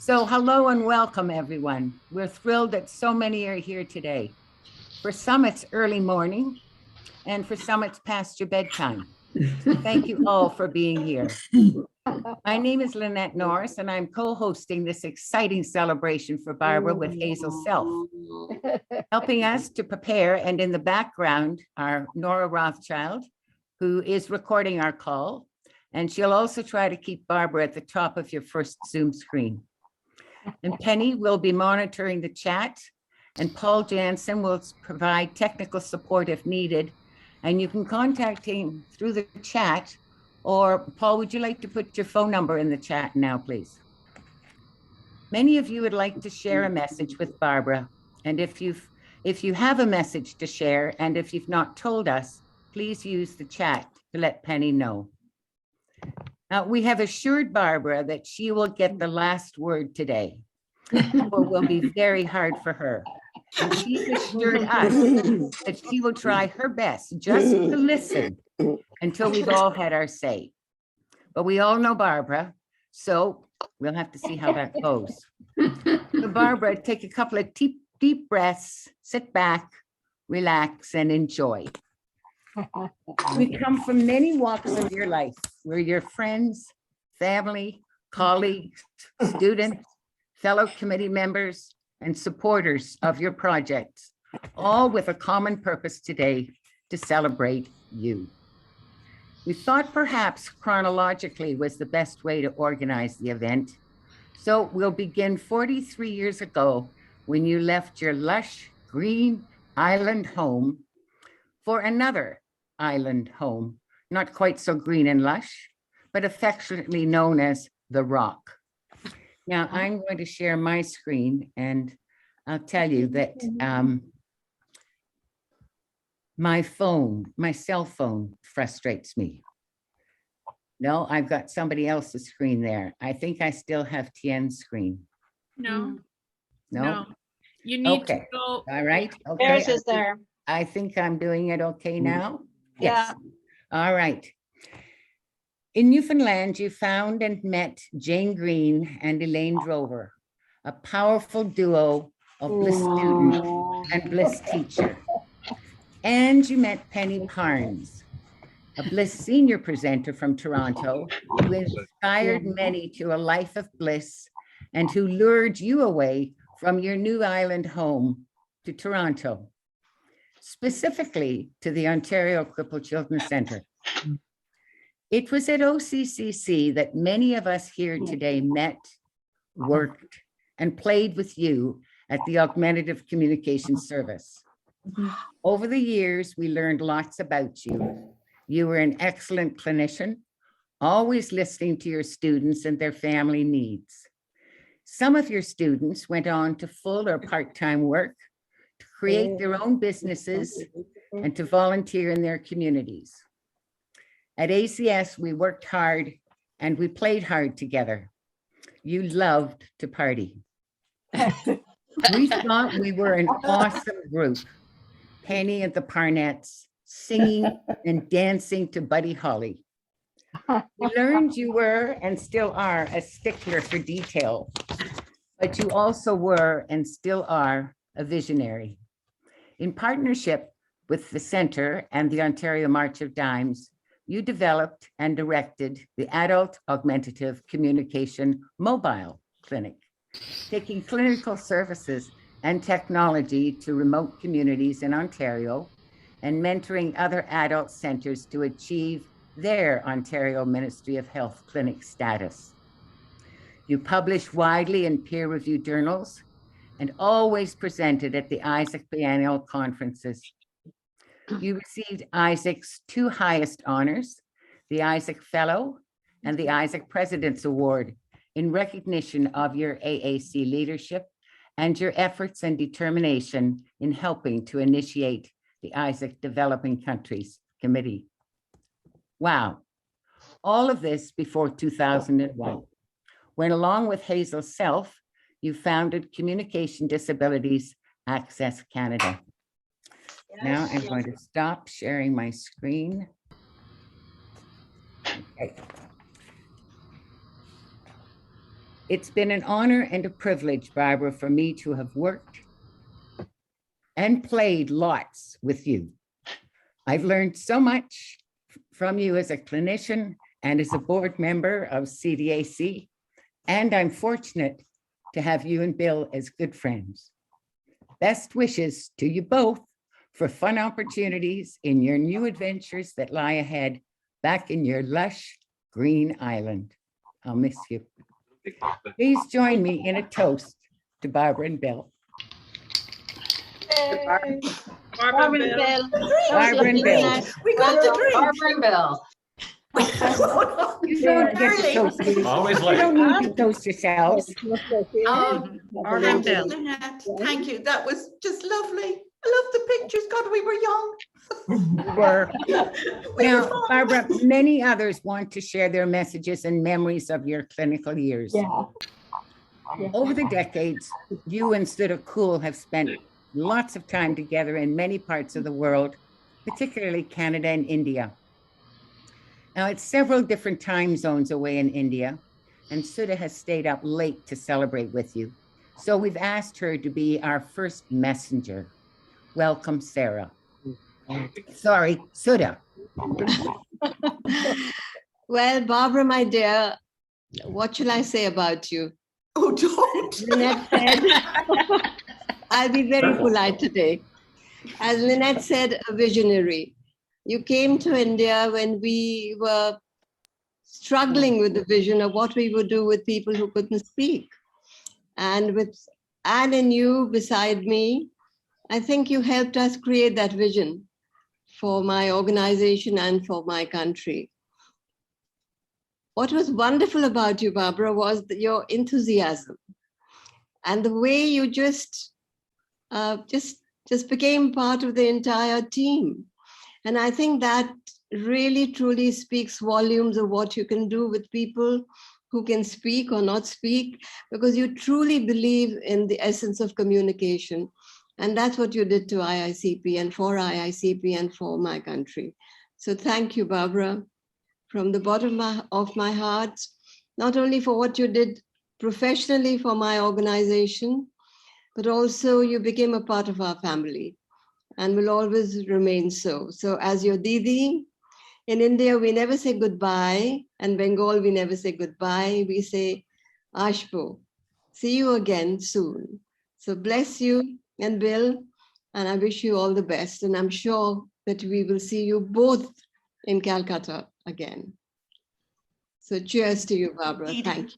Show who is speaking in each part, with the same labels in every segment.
Speaker 1: So hello and welcome, everyone. We're thrilled that so many are here today. For some, it's early morning, and for some, it's past your bedtime. So thank you all for being here. My name is Lynette Norris, and I'm co-hosting this exciting celebration for Barbara with Hazel Self. Helping us to prepare, and in the background, are Nora Rothschild, who is recording our call, and she'll also try to keep Barbara at the top of your first Zoom screen. And Penny will be monitoring the chat, and Paul Jansen will provide technical support if needed. And you can contact him through the chat, or Paul, would you like to put your phone number in the chat now, please? Many of you would like to share a message with Barbara. And if you have a message to share, and if you've not told us, please use the chat to let Penny know. Now, we have assured Barbara that she will get the last word today, or will be very hard for her. And she's assured us that she will try her best just to listen until we've all had our say. But we all know Barbara, so we'll have to see how that goes. So Barbara, take a couple of deep breaths, sit back, relax, and enjoy. We come from many walks of your life. We're your friends, family, colleagues, students, fellow committee members, and supporters of your projects, all with a common purpose today to celebrate you. We thought perhaps chronologically was the best way to organize the event. So we'll begin 43 years ago when you left your lush green island home for another island home, not quite so green and lush, but affectionately known as the Rock. Now I'm going to share my screen, and I'll tell you that my cell phone frustrates me. No, I've got somebody else's screen there. I think I still have Tien's screen.
Speaker 2: No.
Speaker 1: No?
Speaker 2: You need
Speaker 1: Okay.
Speaker 2: to go.
Speaker 1: All right. Okay.
Speaker 3: Theirs is there.
Speaker 1: I think I'm doing it okay now.
Speaker 3: Yeah.
Speaker 1: Yes. All right. In Newfoundland, you found and met Jane Green and Elaine Drover, a powerful duo of bliss student and bliss teacher. And you met Penny Parnes, a bliss senior presenter from Toronto, who inspired many to a life of bliss and who lured you away from your new island home to Toronto, specifically to the Ontario Crippled Children Centre. It was at OCCC that many of us here today met, worked, and played with you at the Augmentative Communication Service. Over the years, we learned lots about you. You were an excellent clinician, always listening to your students and their family needs. Some of your students went on to full or part-time work, to create their own businesses, and to volunteer in their communities. At ACS, we worked hard and we played hard together. You loved to party. We thought we were an awesome group. Penny and the Parnettes, singing and dancing to Buddy Holly. We learned you were and still are a stickler for detail, but you also were and still are a visionary. In partnership with the Centre and the Ontario March of Dimes, you developed and directed the Adult Augmentative Communication Mobile Clinic, taking clinical services and technology to remote communities in Ontario and mentoring other adult centers to achieve their Ontario Ministry of Health clinic status. You publish widely in peer-reviewed journals and always presented at the Isaac Biennial conferences. You received Isaac's two highest honors, the Isaac Fellow and the Isaac President's Award, in recognition of your AAC leadership and your efforts and determination in helping to initiate the Isaac Developing Countries Committee. Wow, all of this before 2001, when along with Hazel Self, you founded Communication Disabilities Access Canada. Now I'm going to stop sharing my screen. Okay. It's been an honor and a privilege, Barbara, for me to have worked and played lots with you. I've learned so much from you as a clinician and as a board member of CDAC, and I'm fortunate to have you and Bill as good friends. Best wishes to you both for fun opportunities in your new adventures that lie ahead back in your lush green island. I'll miss you. Please join me in a toast to Barbara and Bill.
Speaker 2: Barbara and Bill.
Speaker 1: Barbara and Bill.
Speaker 3: We got the drink.
Speaker 2: Barbara and Bill.
Speaker 1: You don't get to toast.
Speaker 4: Always
Speaker 1: You
Speaker 4: late.
Speaker 1: don't need to toast yourselves.
Speaker 2: Barbara and
Speaker 3: Thank you,
Speaker 2: Bill.
Speaker 3: Lynette. Thank you. That was just lovely. I love the pictures. God, we were young.
Speaker 1: Were.
Speaker 3: We were
Speaker 1: Now,
Speaker 3: fun.
Speaker 1: Barbara, many others want to share their messages and memories of your clinical years.
Speaker 5: Yeah.
Speaker 1: Over the decades, you and Sudha Kool have spent lots of time together in many parts of the world, particularly Canada and India. Now, it's several different time zones away in India, and Sudha has stayed up late to celebrate with you. So we've asked her to be our first messenger. Welcome, Sarah. Sorry, Sudha.
Speaker 5: Well, Barbara, my dear, what shall I say about you?
Speaker 3: Oh, don't.
Speaker 5: Lynette said, I'll be very polite today. As Lynette said, a visionary. You came to India when we were struggling with the vision of what we would do with people who couldn't speak. And with Anne and you beside me, I think you helped us create that vision for my organization and for my country. What was wonderful about you, Barbara, was your enthusiasm and the way you just became part of the entire team. And I think that really, truly speaks volumes of what you can do with people who can speak or not speak, because you truly believe in the essence of communication. And that's what you did to IICP and for IICP and for my country. So thank you, Barbara, from the bottom of my heart, not only for what you did professionally for my organization, but also you became a part of our family and will always remain so. So as your Didi, in India, we never say goodbye, and Bengal, we never say goodbye. We say, Ashpo, see you again soon. So bless you and Bill, and I wish you all the best. And I'm sure that we will see you both in Calcutta again. So cheers to you, Barbara.
Speaker 3: Didi.
Speaker 5: Thank you.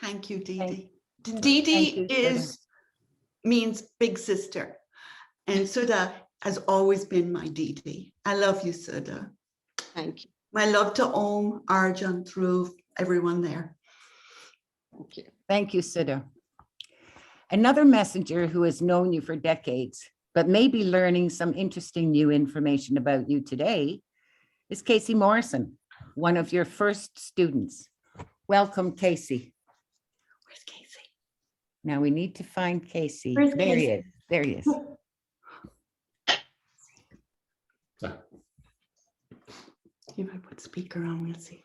Speaker 3: Thank you, Didi.
Speaker 1: Thank
Speaker 3: Didi
Speaker 1: you,
Speaker 3: means big sister. And Sudha has always been my Didi. I love you, Sudha.
Speaker 5: Thank you.
Speaker 3: My love to Om, Arjun, Dhruv, everyone there.
Speaker 5: Thank you.
Speaker 1: Thank you, Sudha. Another messenger who has known you for decades, but may be learning some interesting new information about you today, is Casey Morrison, one of your first students. Welcome, Casey.
Speaker 3: Where's Casey?
Speaker 1: Now we need to find Casey.
Speaker 3: Where's
Speaker 1: There he
Speaker 3: Casey?
Speaker 1: is. There he is.
Speaker 3: If I put speaker on, we'll see.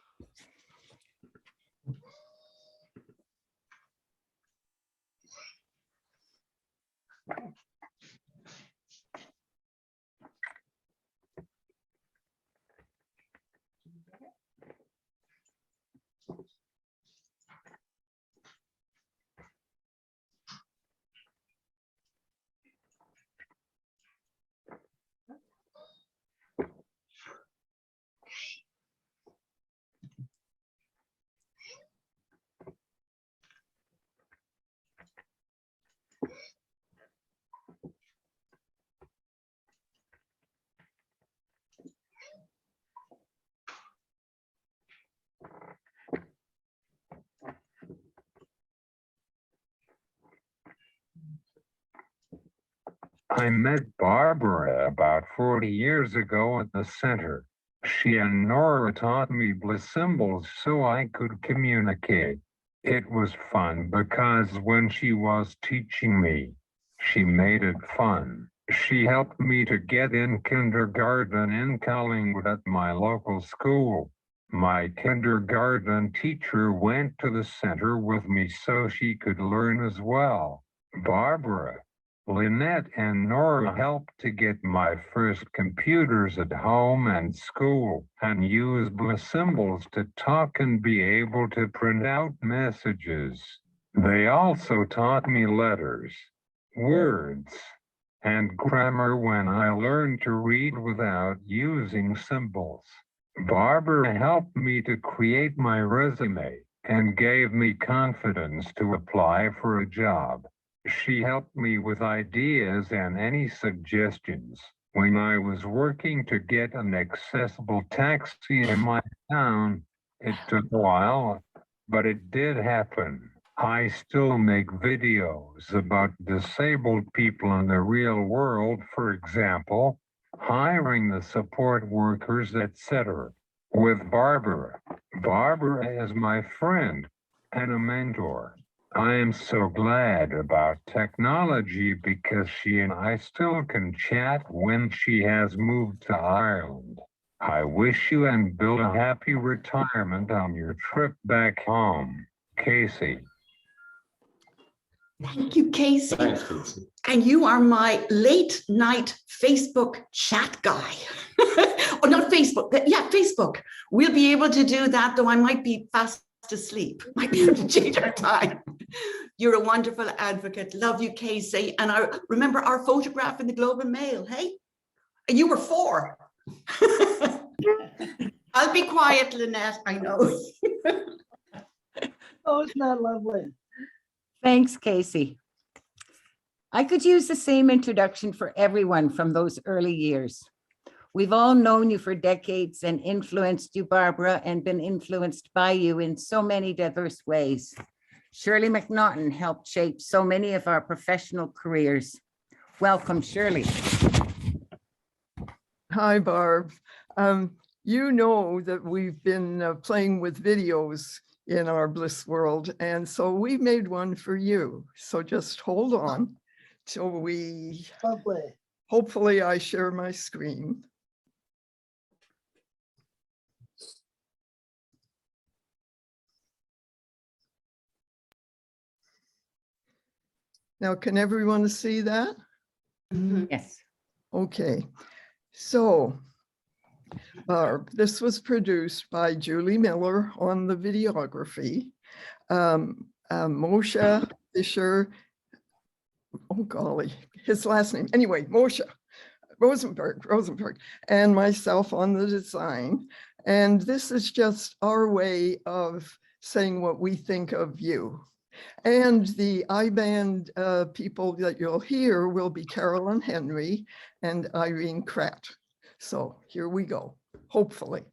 Speaker 6: I met Barbara about 40 years ago at the center. She and Nora taught me bliss symbols so I could communicate. It was fun because when she was teaching me, she made it fun. She helped me to get in kindergarten in Collingwood at my local school. My kindergarten teacher went to the center with me so she could learn as well. Barbara, Lynette, and Nora helped to get my first computers at home and school and used the symbols to talk and be able to print out messages. They also taught me letters, words, and grammar when I learned to read without using symbols. Barbara helped me to create my resume and gave me confidence to apply for a job. She helped me with ideas and any suggestions. When I was working to get an accessible taxi in my town, it took a while, but it did happen. I still make videos about disabled people in the real world, for example, hiring the support workers, etc. With Barbara. Barbara is my friend and a mentor. I am so glad about technology because she and I still can chat when she has moved to Ireland. I wish you and Bill a happy retirement on your trip back home. Casey.
Speaker 3: Thank you, Casey.
Speaker 4: Thanks, Casey.
Speaker 3: And you are my late night Facebook chat guy. Oh, not Facebook. Yeah, Facebook. We'll be able to do that, though I might be fast asleep. Might be able to change our time. You're a wonderful advocate. Love you, Casey. And I remember our photograph in the Globe and Mail. Hey, you were 4. I'll be quiet, Lynette. I know.
Speaker 2: Oh, it's not lovely.
Speaker 1: Thanks, Casey. I could use the same introduction for everyone from those early years. We've all known you for decades and influenced you, Barbara, and been influenced by you in so many diverse ways. Shirley McNaughton helped shape so many of our professional careers. Welcome, Shirley.
Speaker 7: Hi, Barb. You know that we've been playing with videos in our Bliss world, and so we made one for you. So just hold on till we,
Speaker 2: Lovely.
Speaker 7: hopefully I share my screen. Now, can everyone see that?
Speaker 1: Yes.
Speaker 7: Okay, so Barb, this was produced by Julie Miller on the videography. Moshe Fisher, oh golly, his last name. Anyway, Moshe Rosenberg, and myself on the design. And this is just our way of saying what we think of you. And the iBand people that you'll hear will be Carolyn Henry and Irene Kratt. So here we go, hopefully.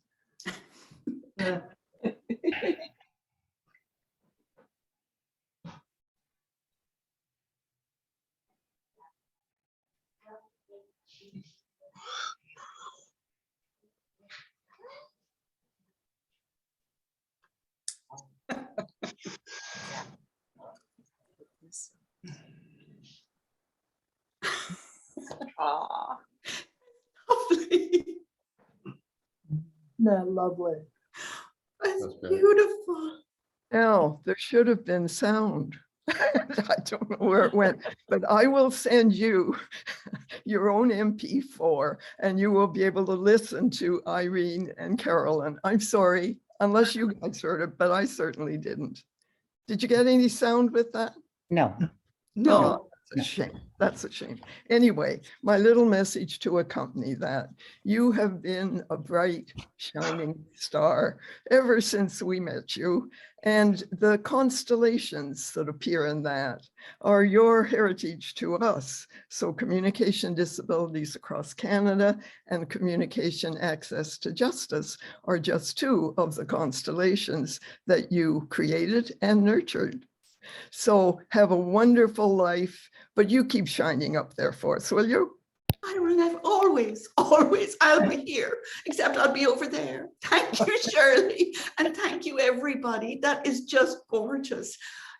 Speaker 3: Lovely.
Speaker 2: Not lovely.
Speaker 3: That's
Speaker 4: That's great.
Speaker 3: beautiful.
Speaker 7: Now, there should have been sound. I don't know where it went, but I will send you your own MP4 and you will be able to listen to Irene and Carolyn. I'm sorry, unless you guys heard it, but I certainly didn't. Did you get any sound with that?
Speaker 1: No.
Speaker 3: No.
Speaker 7: Oh, that's a shame. That's a shame. Anyway, my little message to accompany that. You have been a bright, shining star ever since we met you. And the constellations that appear in that are your heritage to us. So communication disabilities across Canada and communication access to justice are just 2 of the constellations that you created and nurtured. So have a wonderful life, but you keep shining up there for us, will you?
Speaker 3: I've always, I'll be here, except I'll be over there. Thank you, Shirley. And thank you, everybody. That is just gorgeous.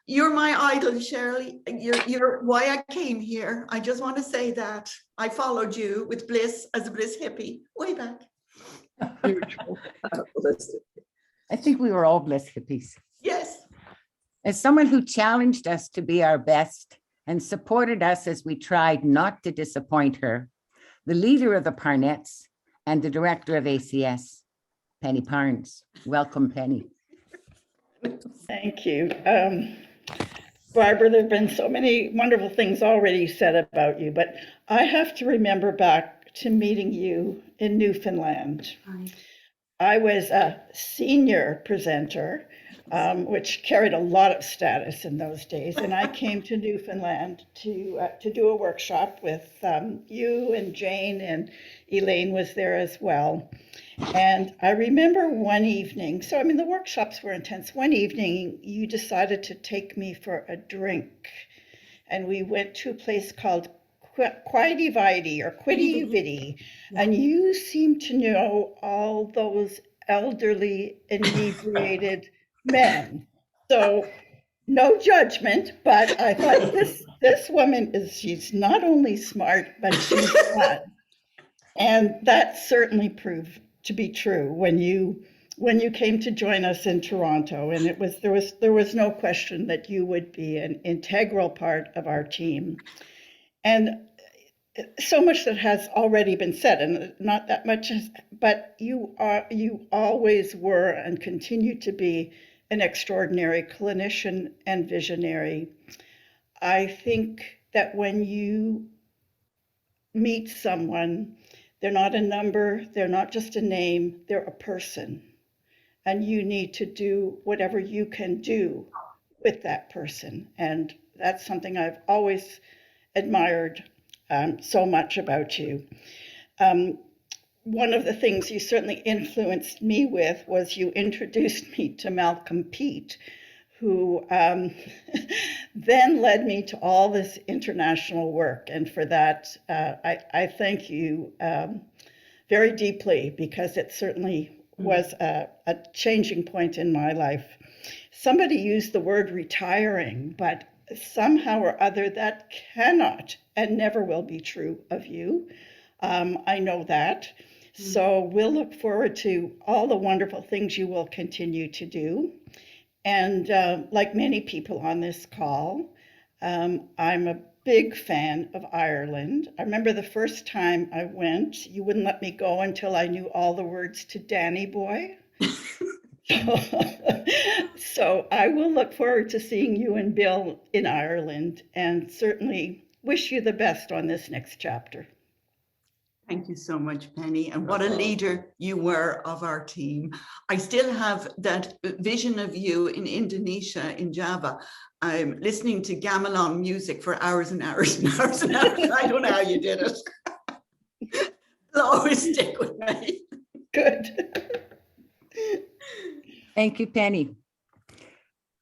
Speaker 3: You're my idol, Shirley. You're why I came here. I just want to say that I followed you with Bliss as a Bliss hippie way back.
Speaker 7: Beautiful.
Speaker 1: I think we were all bliss hippies.
Speaker 3: Yes.
Speaker 1: As someone who challenged us to be our best and supported us as we tried not to disappoint her, the leader of the Parnettes and the director of ACS, Penny Parnes. Welcome, Penny.
Speaker 4: Thank you. Barbara, there have been so many wonderful things already said about you, but I have to remember back to meeting you in Newfoundland.
Speaker 3: Right.
Speaker 4: I was a senior presenter, which carried a lot of status in those days, and I came to Newfoundland to do a workshop with you and Jane, and Elaine was there as well. And I remember one evening, so I mean, the workshops were intense. One evening, you decided to take me for a drink, and we went to a place called Quiddy Videy or Quiddy Viddy, and you seemed to know all those elderly, inebriated men. So, no judgment, but I thought this woman she's not only smart, but she's fun. And that certainly proved to be true when you came to join us in Toronto, and there was no question that you would be an integral part of our team. And so much that has already been said, and not that much, but you always were and continue to be an extraordinary clinician and visionary. I think that when you meet someone, they're not a number, they're not just a name, they're a person. And you need to do whatever you can do with that person. And that's something I've always admired so much about you. One of the things you certainly influenced me with was you introduced me to Malcolm Peete, who then led me to all this international work. And for that, I thank you very deeply, because it certainly was a changing point in my life. Somebody used the word retiring, but somehow or other that cannot and never will be true of you. I know that. So we'll look forward to all the wonderful things you will continue to do. And like many people on this call, I'm a big fan of Ireland. I remember the first time I went, you wouldn't let me go until I knew all the words to Danny Boy. So I will look forward to seeing you and Bill in Ireland, and certainly wish you the best on this next chapter.
Speaker 3: Thank you so much, Penny. And what a leader you were of our team. I still have that vision of you in Indonesia, in Java. I'm listening to gamelan music for hours and hours and hours and hours. I don't know how you did it. It'll always stick with me.
Speaker 4: Good.
Speaker 1: Thank you, Penny.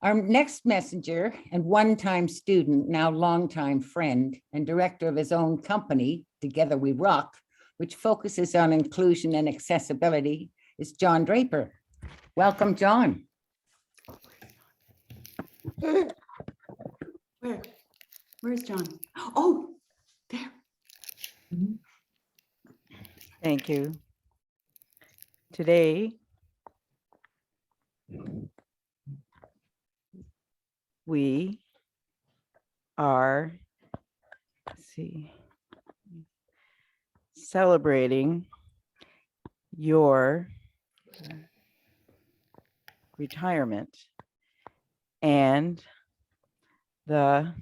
Speaker 1: Our next messenger and one-time student, now longtime friend and director of his own company, Together We Rock, which focuses on inclusion and accessibility, is John Draper. Welcome, John.
Speaker 3: Where's John? Oh, there.
Speaker 8: Thank you. Today, we are, celebrating your retirement and the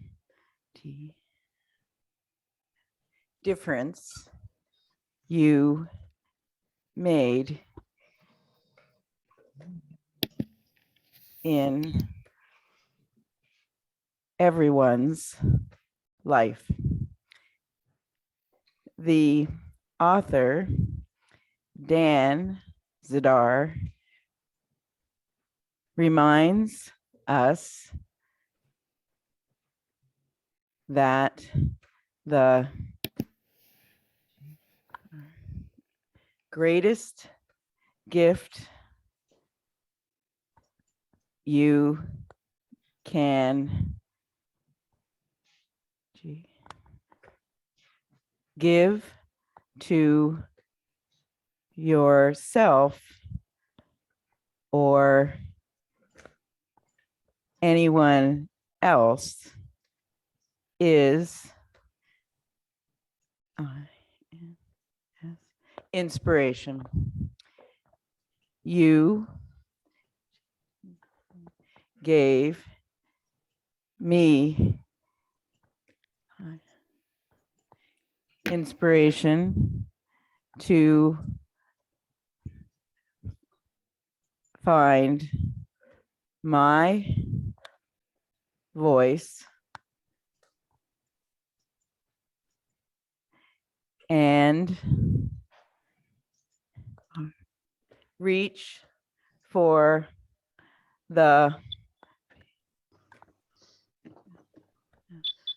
Speaker 8: difference you made in everyone's life. The author, Dan Zadar, reminds us that the greatest gift you can give to yourself or anyone else is inspiration. You gave me inspiration to find my voice and reach for the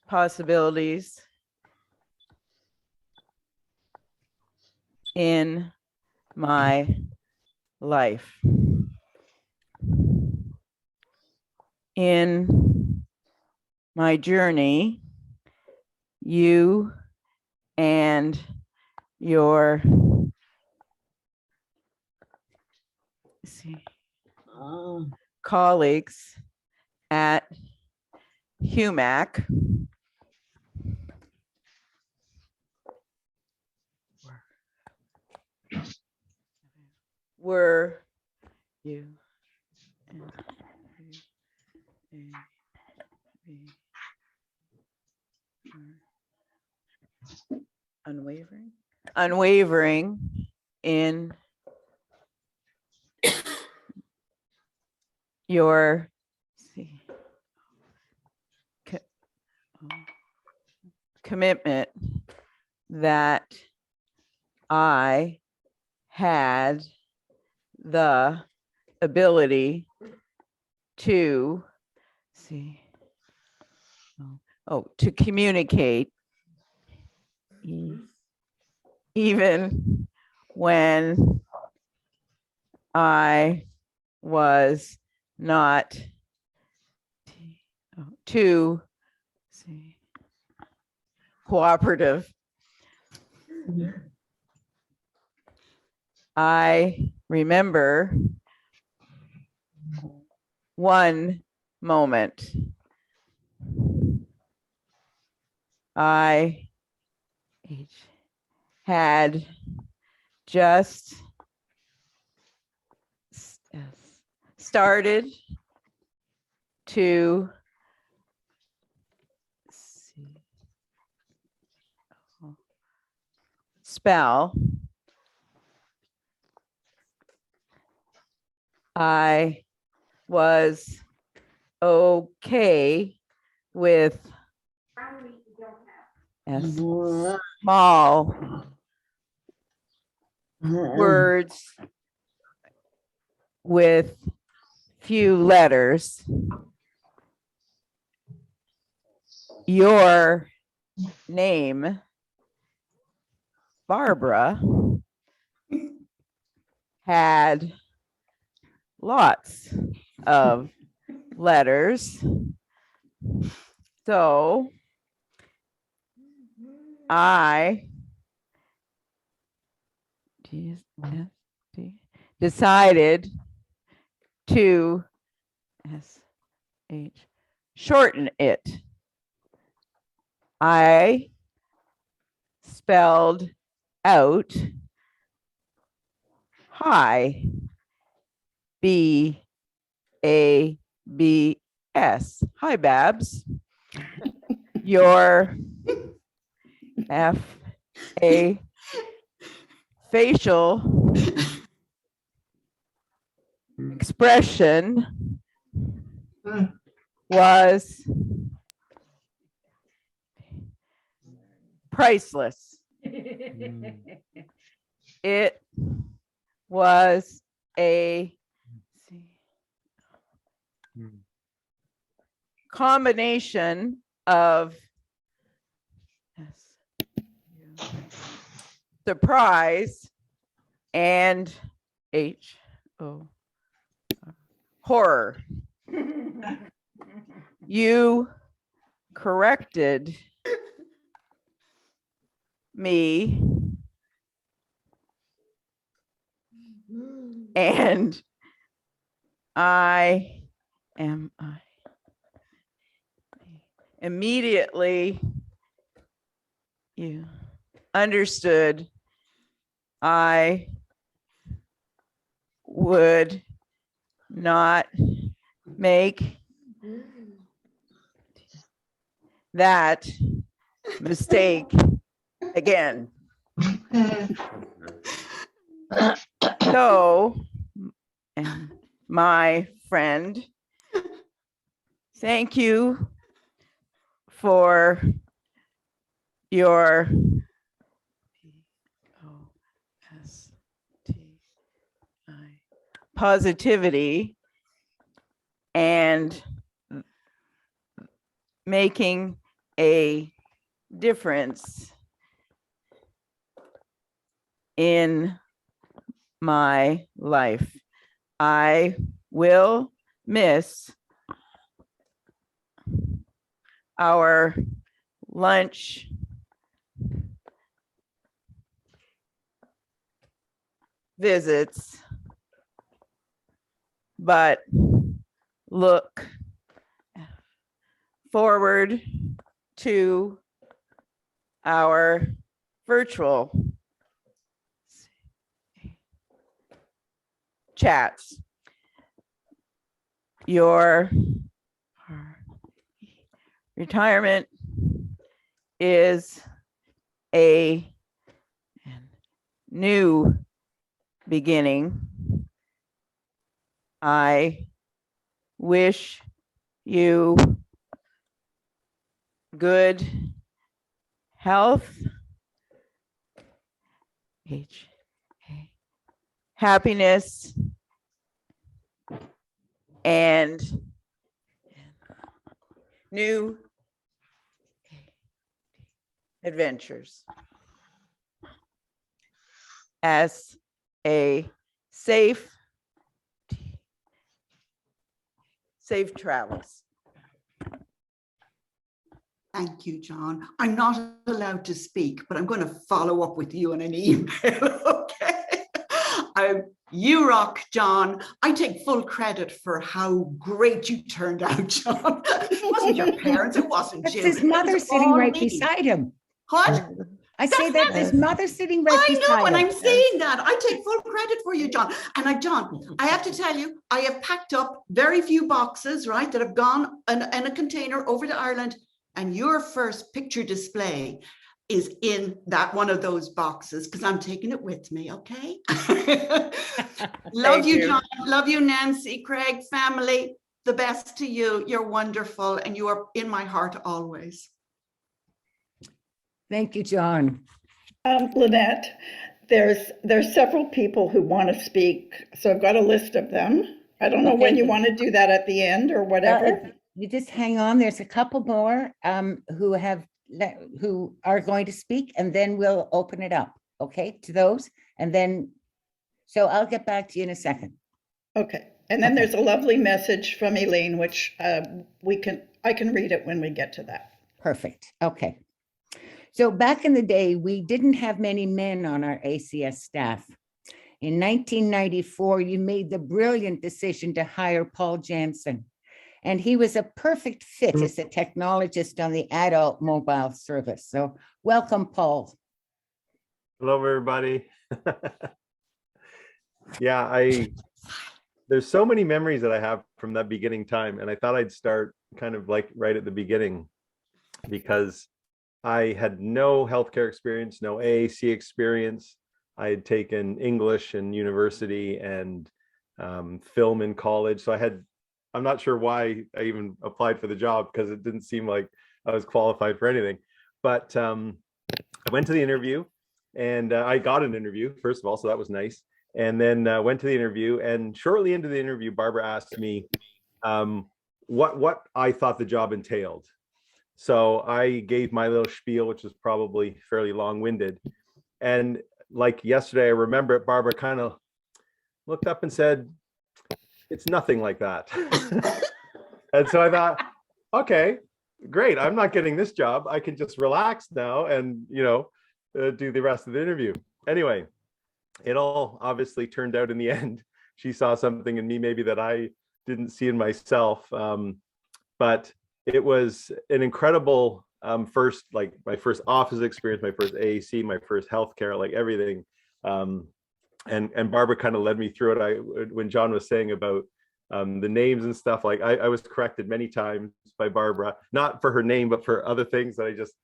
Speaker 8: possibilities in my life. In my journey, you and your colleagues at HUMAC were you unwavering in your commitment that I had the ability to to communicate even when I was not too cooperative. I remember one moment. I had just started to spell. I was okay with small words with few letters. Your name, Barbara, had lots of letters. So I decided to shorten it. I spelled out hi, B-A-B-S. Hi, Babs. Your F-A facial expression was priceless. It was a combination of surprise and horror. You corrected me and I am I immediately you understood I would not make that mistake again. So, and my friend, thank you for your positivity and making a difference in my life. I will miss our lunch visits, but look forward to our virtual chats. Your retirement is a new beginning. I wish you good health, happiness, and new adventures. As a safe travels.
Speaker 3: Thank you, John. I'm not allowed to speak, but I'm going to follow up with you in an email, okay? You rock, John. I take full credit for how great you turned out, John. It wasn't your parents, it wasn't
Speaker 1: That's
Speaker 3: Jim.
Speaker 1: his mother
Speaker 3: It was
Speaker 1: sitting
Speaker 3: all
Speaker 1: right
Speaker 3: me.
Speaker 1: beside him.
Speaker 3: What?
Speaker 1: I say that's his mother sitting right
Speaker 3: I
Speaker 1: beside
Speaker 3: know, and
Speaker 1: him.
Speaker 3: I'm saying that. I take full credit for you, John. And John, I have to tell you, I have packed up very few boxes, right, that have gone in a container over to Ireland. And your first picture display is in that one of those boxes because I'm taking it with me, okay? Love you, John. Love you, Nancy, Craig, family. The best to you. You're wonderful, and you are in my heart always.
Speaker 1: Thank you, John.
Speaker 4: Lynette, there's several people who want to speak, so I've got a list of them. I don't know when you want to do that at the end or whatever.
Speaker 1: You just hang on. There's a couple more who are going to speak, and then we'll open it up, okay, to those. And then, so I'll get back to you in a second.
Speaker 4: Okay. And then there's a lovely message from Elaine, which I can read it when we get to that.
Speaker 1: Perfect. Okay. So back in the day, we didn't have many men on our ACS staff. In 1994, you made the brilliant decision to hire Paul Jansen, and he was a perfect fit as a technologist on the adult mobile service. So welcome, Paul.
Speaker 9: Hello, everybody. Yeah, there's so many memories that I have from that beginning time, and I thought I'd start kind of like right at the beginning because I had no healthcare experience, no AAC experience. I had taken English in university and film in college. So I'm not sure why I even applied for the job because it didn't seem like I was qualified for anything. But I went to the interview and I got an interview, first of all, so that was nice. And then went to the interview, and shortly into the interview, Barbara asked me what I thought the job entailed. So I gave my little spiel, which was probably fairly long-winded. And like yesterday, I remember it, Barbara kind of looked up and said, "It's nothing like that." And so I thought, okay, great. I'm not getting this job. I can just relax now and, do the rest of the interview. Anyway, it all obviously turned out in the end. She saw something in me maybe that I didn't see in myself. But it was an incredible first, like my first office experience, my first AAC, my first healthcare, like everything. And Barbara kind of led me through it. When John was saying about the names and stuff, like I was corrected many times by Barbara, not for her name, but for other things that I just,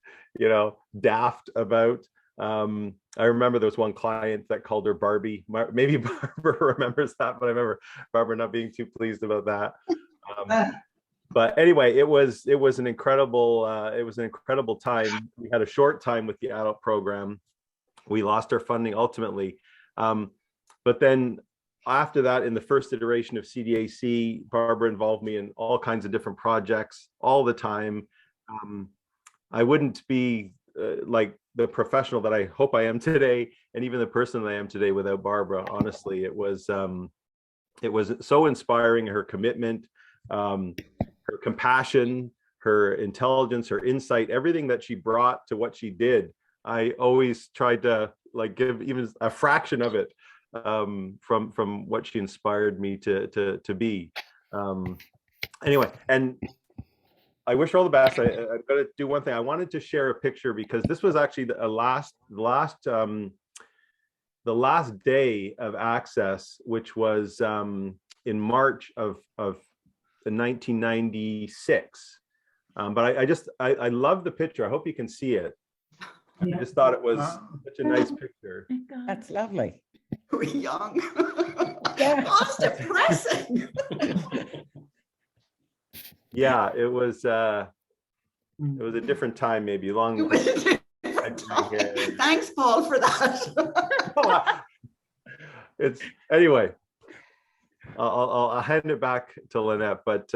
Speaker 9: daft about. I remember there was one client that called her Barbie. Maybe Barbara remembers that, but I remember Barbara not being too pleased about that. But anyway, it was an incredible time. We had a short time with the adult program. We lost our funding ultimately. But then after that, in the first iteration of CDAC, Barbara involved me in all kinds of different projects all the time. I wouldn't be like the professional that I hope I am today, and even the person that I am today without Barbara. Honestly, it was so inspiring. Her commitment, her compassion, her intelligence, her insight, everything that she brought to what she did. I always tried to like give even a fraction of it from what she inspired me to be. Anyway, and I wish her all the best. I've got to do one thing. I wanted to share a picture because this was actually the last day of Access, which was in March of 1996. But I love the picture. I hope you can see it. I just thought it was such a nice picture.
Speaker 1: That's lovely.
Speaker 3: We're young.
Speaker 1: Yeah.
Speaker 3: Oh, it's depressing.
Speaker 9: Yeah, it was a different time, maybe long.
Speaker 3: Thanks, Paul, for that.
Speaker 9: It's anyway. I'll hand it back to Lynette, but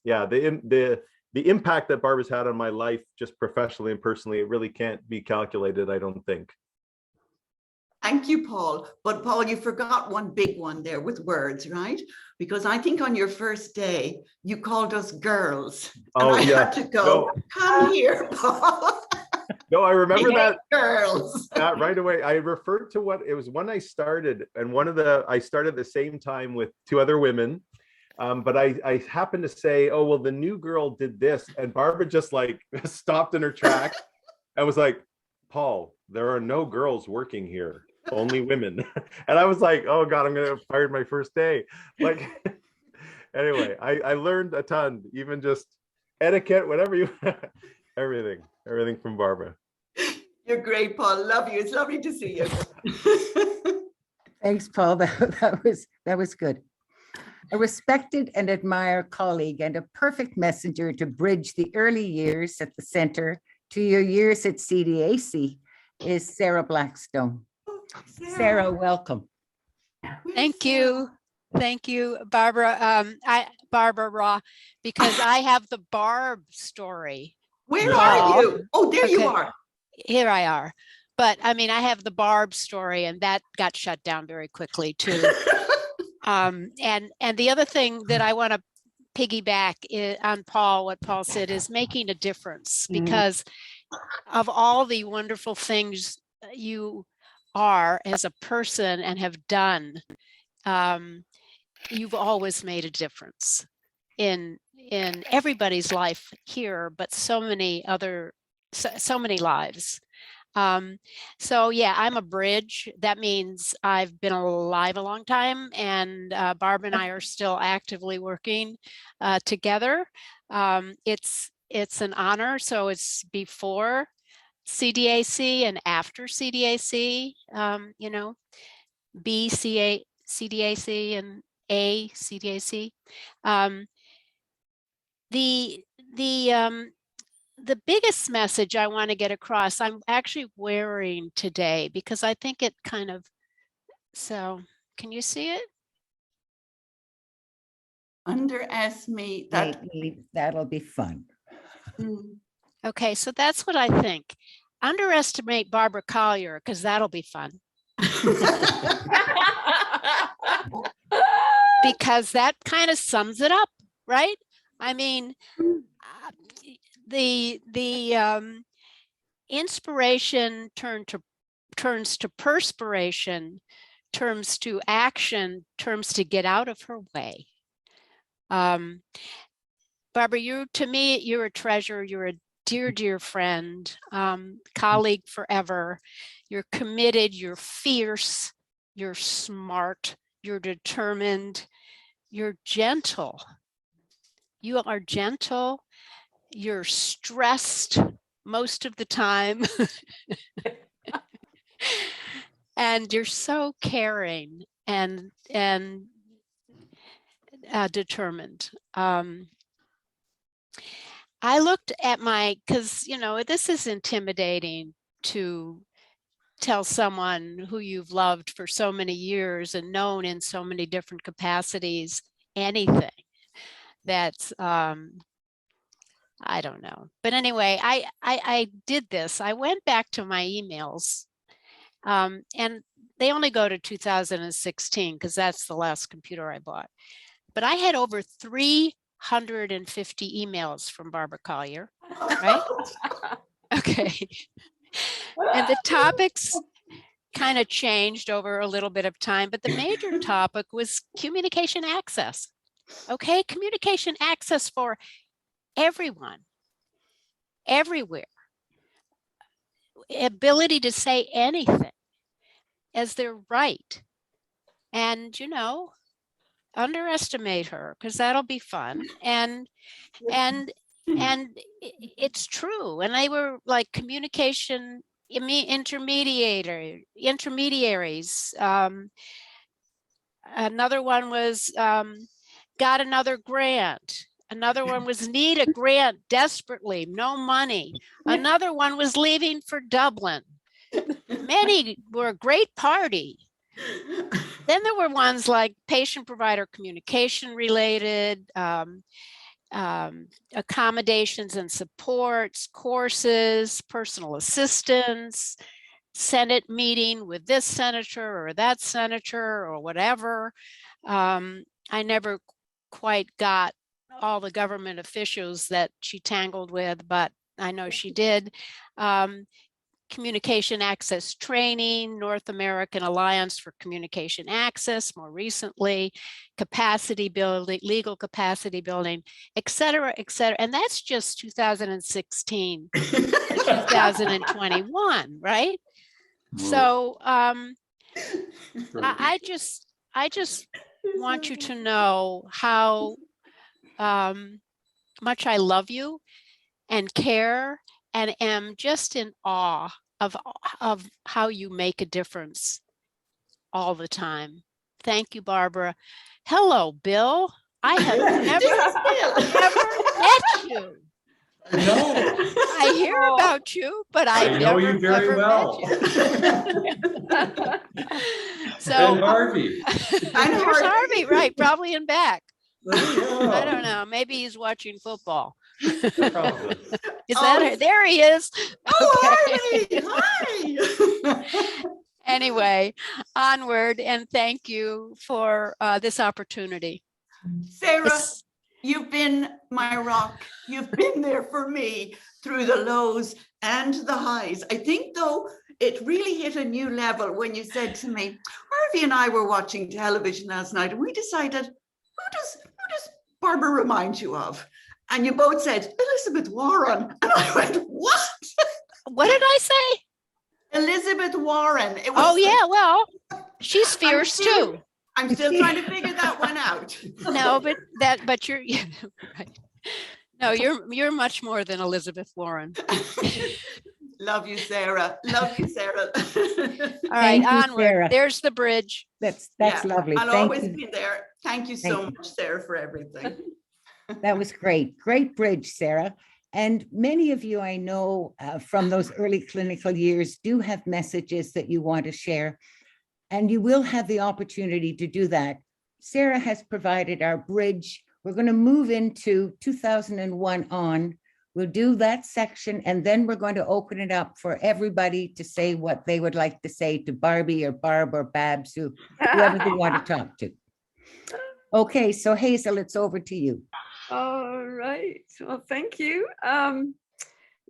Speaker 9: yeah, the impact that Barbara's had on my life, just professionally and personally, it really can't be calculated, I don't think.
Speaker 3: Thank you, Paul. But Paul, you forgot one big one there with words, right? Because I think on your first day, you called us girls.
Speaker 9: Oh,
Speaker 3: and I
Speaker 9: yeah.
Speaker 3: had to go, come here, Paul.
Speaker 9: No, I remember that.
Speaker 3: Girls.
Speaker 9: Right away. I referred to what it was when I started, and I started at the same time with two other women. But I happened to say, oh, well, the new girl did this. And Barbara just like stopped in her tracks and was like, Paul, there are no girls working here, only women. And I was like, oh God, I'm gonna get fired my first day. Like, anyway, I learned a ton, even just etiquette, whatever you, everything from Barbara.
Speaker 3: You're great, Paul. Love you. It's lovely to see you.
Speaker 1: Thanks, Paul. That was good. A respected and admired colleague and a perfect messenger to bridge the early years at the center to your years at CDAC is Sarah Blackstone. Sarah, welcome.
Speaker 10: Thank you. Thank you, Barbara. Barbara, because I have the Barb story.
Speaker 3: Where are you? Oh, there you are.
Speaker 10: Here I are. But I mean, I have the Barb story, and that got shut down very quickly too. And the other thing that I want to piggyback on what Paul said is making a difference, because of all the wonderful things you are as a person and have done, you've always made a difference in everybody's life here, but so many lives. So yeah, I'm a bridge. That means I've been alive a long time, and Barb and I are still actively working together. It's an honor. So it's before CDAC and after CDAC, B CDAC and A CDAC. The biggest message I want to get across, I'm actually wearing today because I think it kind of, so can you see it?
Speaker 3: Underestimate that.
Speaker 1: That'll be fun.
Speaker 10: Okay, so that's what I think. Underestimate Barbara Collier because that'll be fun. Because that kind of sums it up, right? I mean, the inspiration turns to perspiration, turns to action, turns to get out of her way. Barbara, to me, you're a treasure. You're a dear, dear friend, colleague forever. You're committed, you're fierce, you're smart, you're determined, you're gentle. You are gentle, you're stressed most of the time. And you're so caring and determined. I looked at because, this is intimidating to tell someone who you've loved for so many years and known in so many different capacities, anything that's, I don't know. But anyway, I did this. I went back to my emails and they only go to 2016 because that's the last computer I bought. But I had over 350 emails from Barbara Collier, right? Okay. And the topics kind of changed over a little bit of time, but the major topic was communication access. Okay, communication access for everyone, everywhere. Ability to say anything as their right. And, underestimate her because that'll be fun. And it's true. And they were like communication intermediaries. Another one was got another grant. Another one was need a grant desperately, no money. Another one was leaving for Dublin. Many were a great party. Then there were ones like patient-provider communication related, accommodations and supports, courses, personal assistance, Senate meeting with this senator or that senator or whatever. I never quite got all the government officials that she tangled with, but I know she did. Communication access training, North American Alliance for Communication Access, more recently, capacity building, legal capacity building, et cetera, et cetera. And that's just 2016, 2021, right? So I just want you to know how much I love you and care and am just in awe of how you make a difference all the time. Thank you, Barbara. Hello, Bill. I have never met you.
Speaker 11: No.
Speaker 10: I hear about you, but I
Speaker 11: know
Speaker 10: never,
Speaker 11: you very
Speaker 10: ever
Speaker 11: well.
Speaker 10: met you. So
Speaker 11: And Harvey.
Speaker 10: There's Harvey, right? Probably in back.
Speaker 11: Oh,
Speaker 10: I don't know. Maybe he's watching football.
Speaker 11: probably.
Speaker 10: Is that there he is?
Speaker 3: Oh, Harvey, hi.
Speaker 10: Anyway, onward, and thank you for this opportunity.
Speaker 3: Sarah, you've been my rock. You've been there for me through the lows and the highs. I think, though, it really hit a new level when you said to me, Harvey and I were watching television last night, and we decided, who does Barbara remind you of? And you both said, Elizabeth Warren. And I went, what?
Speaker 10: What did I say?
Speaker 3: Elizabeth Warren. It was
Speaker 10: oh, yeah, well, she's fierce too.
Speaker 3: I'm still trying to figure that one out.
Speaker 10: No, but you're right. No, you're much more than Elizabeth Warren.
Speaker 3: Love you, Sarah. Love you, Sarah.
Speaker 10: All right,
Speaker 1: you,
Speaker 10: onward.
Speaker 1: Sarah.
Speaker 10: There's the bridge.
Speaker 1: That's
Speaker 3: Yeah,
Speaker 1: lovely.
Speaker 3: I'll
Speaker 1: Thank
Speaker 3: always
Speaker 1: you.
Speaker 3: be there. Thank you so much, Sarah, for everything.
Speaker 1: That was great. Great bridge, Sarah. And many of you I know from those early clinical years do have messages that you want to share, and you will have the opportunity to do that. Sarah has provided our bridge. We're going to move into 2001 on. We'll do that section, and then we're going to open it up for everybody to say what they would like to say to Barbie or Barb or Babs, whoever they want to talk to. Okay, so Hazel, it's over to you.
Speaker 12: All right. Well, thank you.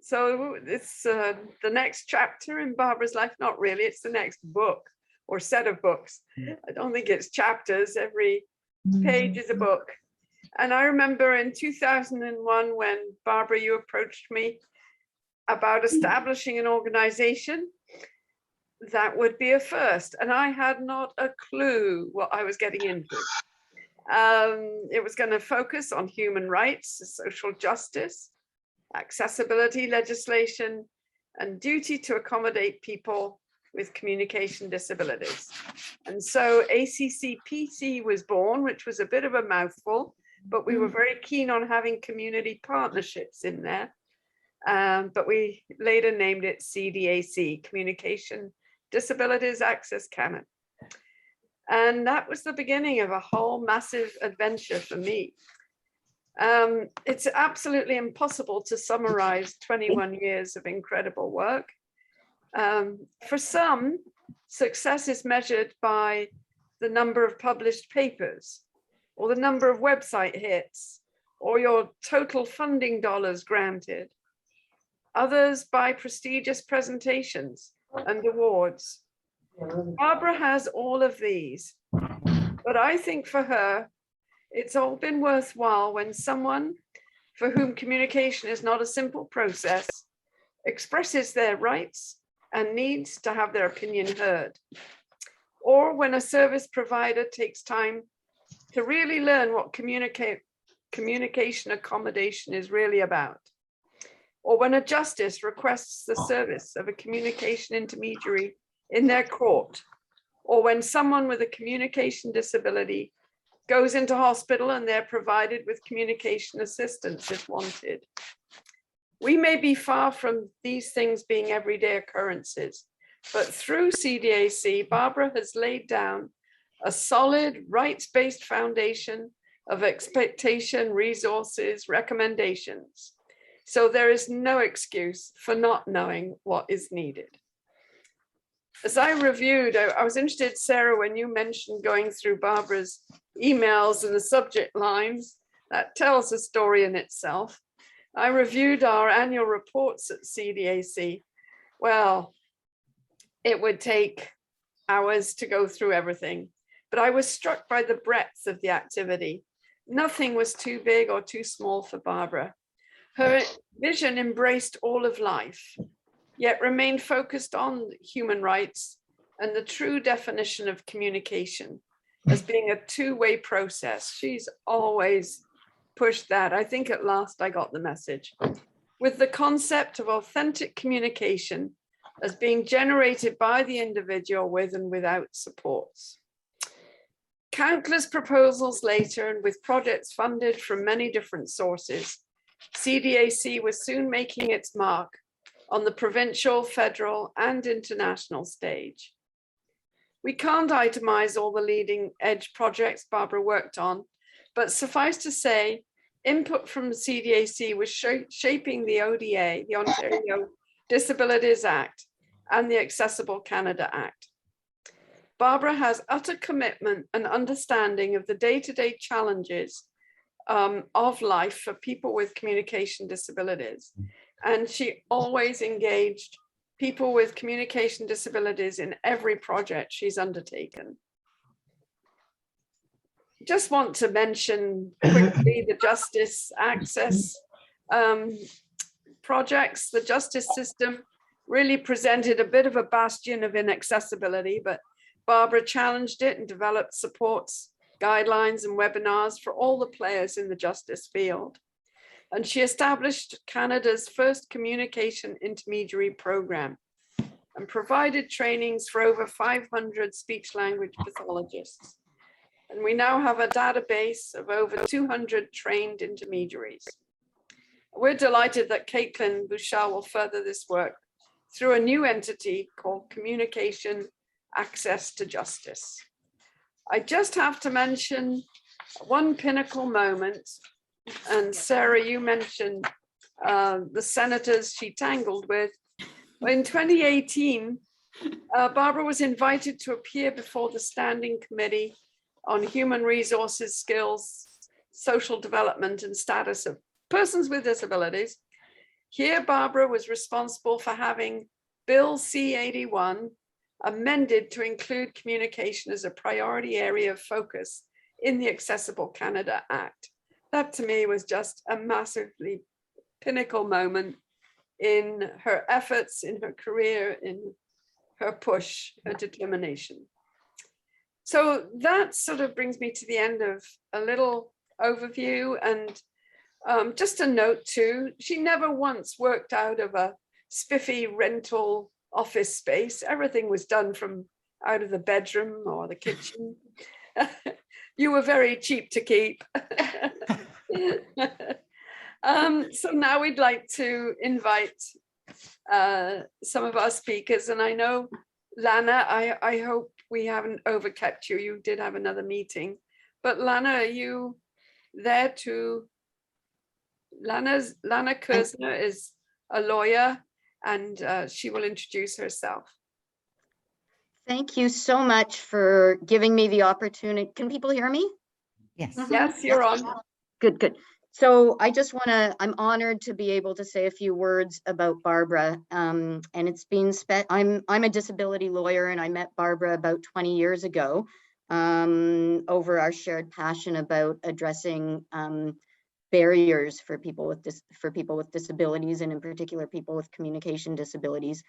Speaker 12: So it's the next chapter in Barbara's life. Not really. It's the next book or set of books. I don't think it's chapters. Every page is a book. And I remember in 2001, when Barbara, you approached me about establishing an organization that would be a first. And I had not a clue what I was getting into. It was going to focus on human rights, social justice, accessibility legislation, and duty to accommodate people with communication disabilities. And so ACCPC was born, which was a bit of a mouthful, but we were very keen on having community partnerships in there. But we later named it CDAC, Communication Disabilities Access Canada. And that was the beginning of a whole massive adventure for me. It's absolutely impossible to summarize 21 years of incredible work. For some, success is measured by the number of published papers, or the number of website hits, or your total funding dollars granted. Others by prestigious presentations and awards. Barbara has all of these, but I think for her, it's all been worthwhile when someone for whom communication is not a simple process expresses their rights and needs to have their opinion heard. Or when a service provider takes time to really learn what communication accommodation is really about. Or when a justice requests the service of a communication intermediary in their court. Or when someone with a communication disability goes into hospital and they're provided with communication assistance if wanted. We may be far from these things being everyday occurrences, but through CDAC, Barbara has laid down a solid rights-based foundation of expectation, resources, recommendations. So there is no excuse for not knowing what is needed. As I reviewed, I was interested, Sarah, when you mentioned going through Barbara's emails and the subject lines, that tells a story in itself. I reviewed our annual reports at CDAC. Well, it would take hours to go through everything, but I was struck by the breadth of the activity. Nothing was too big or too small for Barbara. Her vision embraced all of life, yet remained focused on human rights and the true definition of communication as being a two-way process. She's always pushed that. I think at last I got the message. With the concept of authentic communication as being generated by the individual with and without supports. Countless proposals later, and with projects funded from many different sources, CDAC was soon making its mark on the provincial, federal, and international stage. We can't itemize all the leading edge projects Barbara worked on, but suffice to say, input from the CDAC was shaping the ODA, the Ontario Disabilities Act, and the Accessible Canada Act. Barbara has utter commitment and understanding of the day-to-day challenges of life for people with communication disabilities. And she always engaged people with communication disabilities in every project she's undertaken. Just want to mention quickly the justice access projects. The justice system really presented a bit of a bastion of inaccessibility, but Barbara challenged it and developed supports, guidelines, and webinars for all the players in the justice field. And she established Canada's first communication intermediary program and provided trainings for over 500 speech language pathologists. And we now have a database of over 200 trained intermediaries. We're delighted that Caitlin Bouchard will further this work through a new entity called Communication Access to Justice. I just have to mention one pinnacle moment, and Sarah, you mentioned the senators she tangled with. In 2018, Barbara was invited to appear before the Standing Committee on Human Resources, Skills, Social Development and Status of Persons with Disabilities. Here, Barbara was responsible for having Bill C-81 amended to include communication as a priority area of focus in the Accessible Canada Act. that to me was just a massively pinnacle moment in her efforts, in her career, in her push, her determination. So that sort of brings me to the end of a little overview, and just a note too, she never once worked out of a spiffy rental office space. Everything was done from out of the bedroom or the kitchen. You were very cheap to keep. So now we'd like to invite some of our speakers, and I know, Lana, I hope we haven't overkept you. You did have another meeting, but Lana, are you there to? Lana Kersner is a lawyer, and she will introduce herself.
Speaker 13: Thank you so much for giving me the opportunity. Can people hear me?
Speaker 1: Yes.
Speaker 12: Yes, you're on.
Speaker 13: Good, good. So I just want to, I'm honored to be able to say a few words about Barbara. And it's been, I'm a disability lawyer, and I met Barbara about 20 years ago over our shared passion about addressing barriers for people with disabilities, and in particular people with communication disabilities.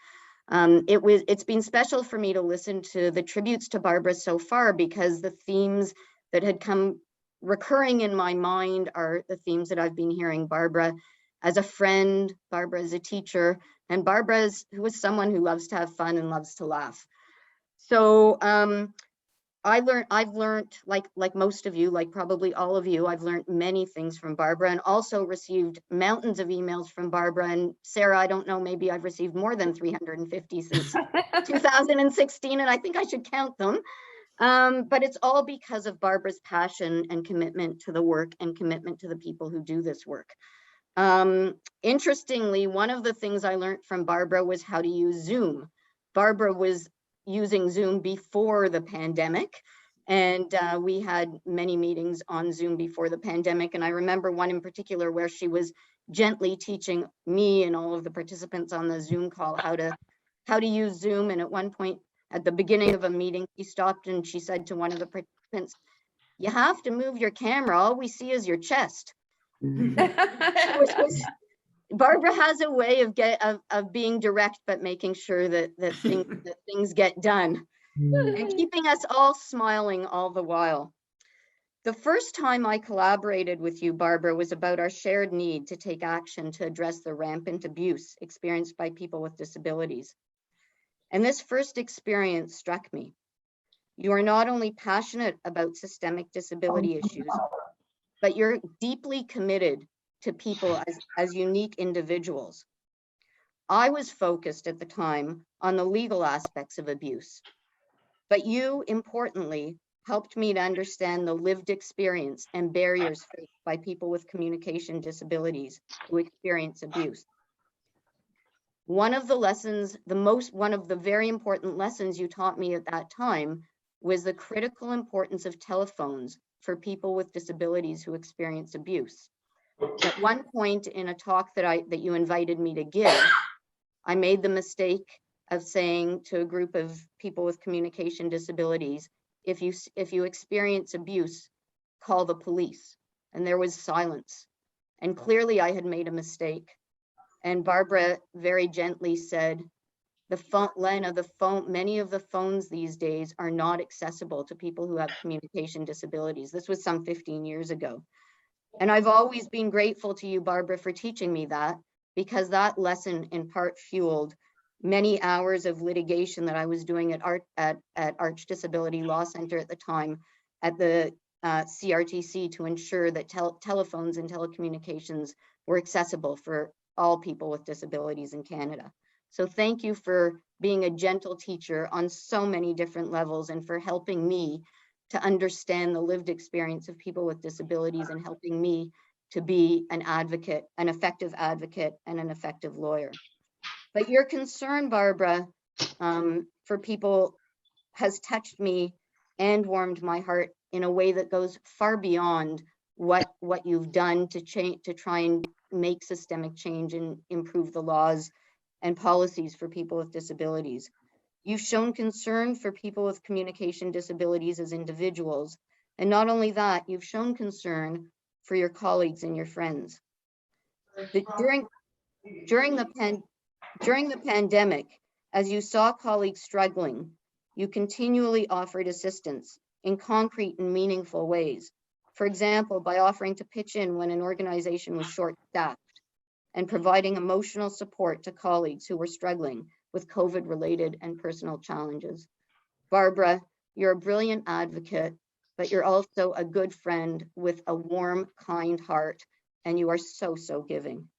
Speaker 13: It's been special for me to listen to the tributes to Barbara so far, because the themes that had come recurring in my mind are the themes that I've been hearing. Barbara as a friend, Barbara as a teacher, and Barbara who is someone who loves to have fun and loves to laugh. So I've learned, like most of you, like probably all of you, I've learned many things from Barbara, and also received mountains of emails from Barbara. And Sarah, I don't know, maybe I've received more than 350 since 2016, and I think I should count them. But it's all because of Barbara's passion and commitment to the work and commitment to the people who do this work. Interestingly, one of the things I learned from Barbara was how to use Zoom. Barbara was using Zoom before the pandemic, and we had many meetings on Zoom before the pandemic. And I remember one in particular where she was gently teaching me and all of the participants on the Zoom call how to use Zoom. And at one point, at the beginning of a meeting, she stopped and she said to one of the participants, "You have to move your camera. All we see is your chest." Barbara has a way of being direct, but making sure that things get done, and keeping us all smiling all the while. The first time I collaborated with you, Barbara, was about our shared need to take action to address the rampant abuse experienced by people with disabilities. And this first experience struck me. You are not only passionate about systemic disability issues, but you're deeply committed to people as unique individuals. I was focused at the time on the legal aspects of abuse, but you, importantly, helped me to understand the lived experience and barriers faced by people with communication disabilities who experience abuse. One of the very important lessons you taught me at that time was the critical importance of telephones for people with disabilities who experience abuse. At one point in a talk that you invited me to give, I made the mistake of saying to a group of people with communication disabilities, if you experience abuse, call the police. And there was silence. And clearly I had made a mistake. And Barbara very gently said, many of the phones these days are not accessible to people who have communication disabilities. This was some 15 years ago. And I've always been grateful to you, Barbara, for teaching me that, because that lesson in part fueled many hours of litigation that I was doing at Arch Disability Law Center at the time, at the CRTC, to ensure that telephones and telecommunications were accessible for all people with disabilities in Canada. So thank you for being a gentle teacher on so many different levels, and for helping me to understand the lived experience of people with disabilities, and helping me to be an advocate, an effective advocate, and an effective lawyer. But your concern, Barbara, for people has touched me and warmed my heart in a way that goes far beyond what you've done to try and make systemic change and improve the laws and policies for people with disabilities. You've shown concern for people with communication disabilities as individuals. And not only that, you've shown concern for your colleagues and your friends. During the pandemic, as you saw colleagues struggling, you continually offered assistance in concrete and meaningful ways. For example, by offering to pitch in when an organization was short-staffed and providing emotional support to colleagues who were struggling with COVID-related and personal challenges. Barbara, you're a brilliant advocate, but you're also a good friend with a warm, kind heart, and you are so, so giving.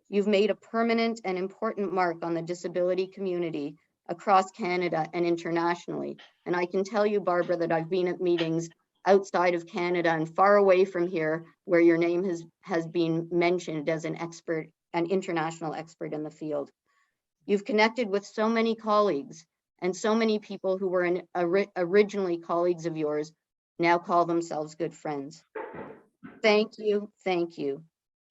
Speaker 13: You've made a permanent and important mark on the disability community across Canada and internationally. And I can tell you, Barbara, that I've been at meetings outside of Canada and far away from here where your name has been mentioned as an expert, an international expert in the field. You've connected with so many colleagues, and so many people who were originally colleagues of yours now call themselves good friends. Thank you, thank you.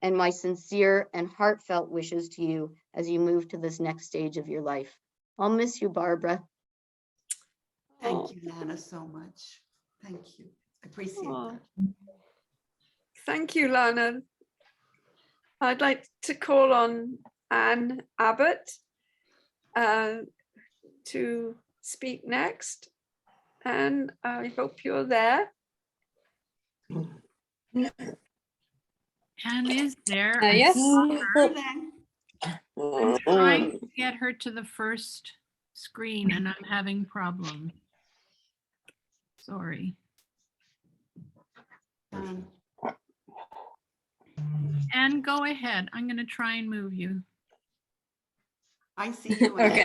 Speaker 13: And my sincere and heartfelt wishes to you as you move to this next stage of your life. I'll miss you, Barbara.
Speaker 3: Thank you, Lana, so much. Thank you. I appreciate that.
Speaker 12: Thank you, Lana. I'd like to call on Anne Abbott to speak next. And I hope you're there.
Speaker 14: Anne is there.
Speaker 15: Yes.
Speaker 14: I'm trying to get her to the first screen and I'm having problems. Sorry. Anne, go ahead. I'm going to try and move you.
Speaker 3: I see you.
Speaker 15: Okay.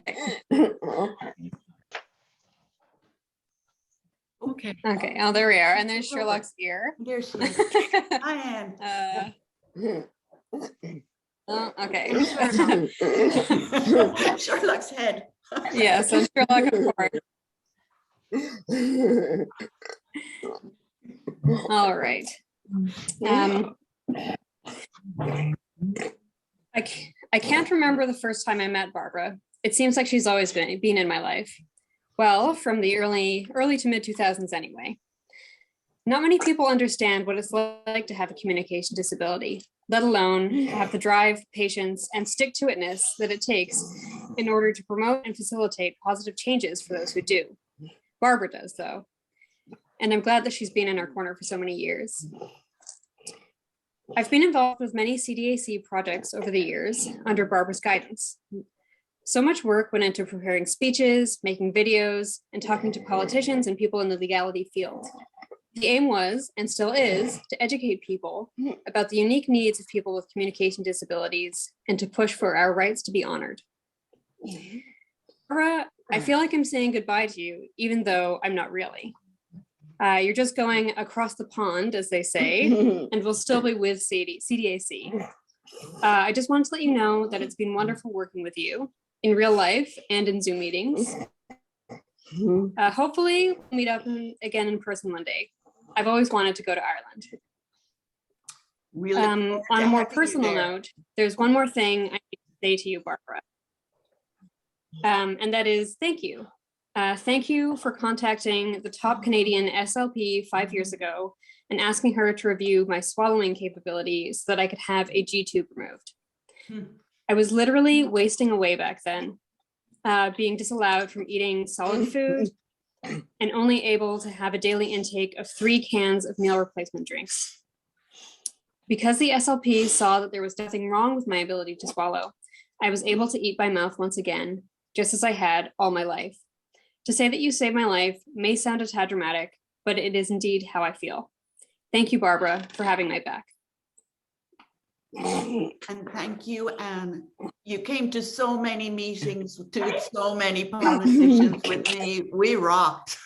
Speaker 14: Okay.
Speaker 15: Okay. Oh, there we are. And there's Sherlock's ear.
Speaker 3: There she is. Hi, Anne.
Speaker 15: Oh, okay.
Speaker 3: Sherlock's head.
Speaker 15: Yeah, so Sherlock, of course. All right. I can't remember the first time I met Barbara. It seems like she's always been in my life. Well, from the early to mid 2000s anyway. Not many people understand what it's like to have a communication disability, let alone have the drive, patience, and stick-to-itness that it takes in order to promote and facilitate positive changes for those who do. Barbara does, though. And I'm glad that she's been in our corner for so many years. I've been involved with many CDAC projects over the years under Barbara's guidance. So much work went into preparing speeches, making videos, and talking to politicians and people in the legality field. The aim was, and still is, to educate people about the unique needs of people with communication disabilities and to push for our rights to be honored. Barbara, I feel like I'm saying goodbye to you, even though I'm not really. You're just going across the pond, as they say, and we'll still be with CDAC. I just wanted to let you know that it's been wonderful working with you in real life and in Zoom meetings. Hopefully we'll meet up again in person one day. I've always wanted to go to Ireland.
Speaker 3: Really
Speaker 15: on a more personal note, there's one more thing I need to say to you, Barbara. And that is thank you. Thank you for contacting the top Canadian SLP 5 years ago and asking her to review my swallowing capability so that I could have a G-tube removed. I was literally wasting away back then, being disallowed from eating solid food and only able to have a daily intake of 3 cans of meal replacement drinks. Because the SLP saw that there was nothing wrong with my ability to swallow, I was able to eat by mouth once again, just as I had all my life. To say that you saved my life may sound a tad dramatic, but it is indeed how I feel. Thank you, Barbara, for having my back.
Speaker 3: And thank you, Anne. You came to so many meetings, to so many politicians with me. We rocked.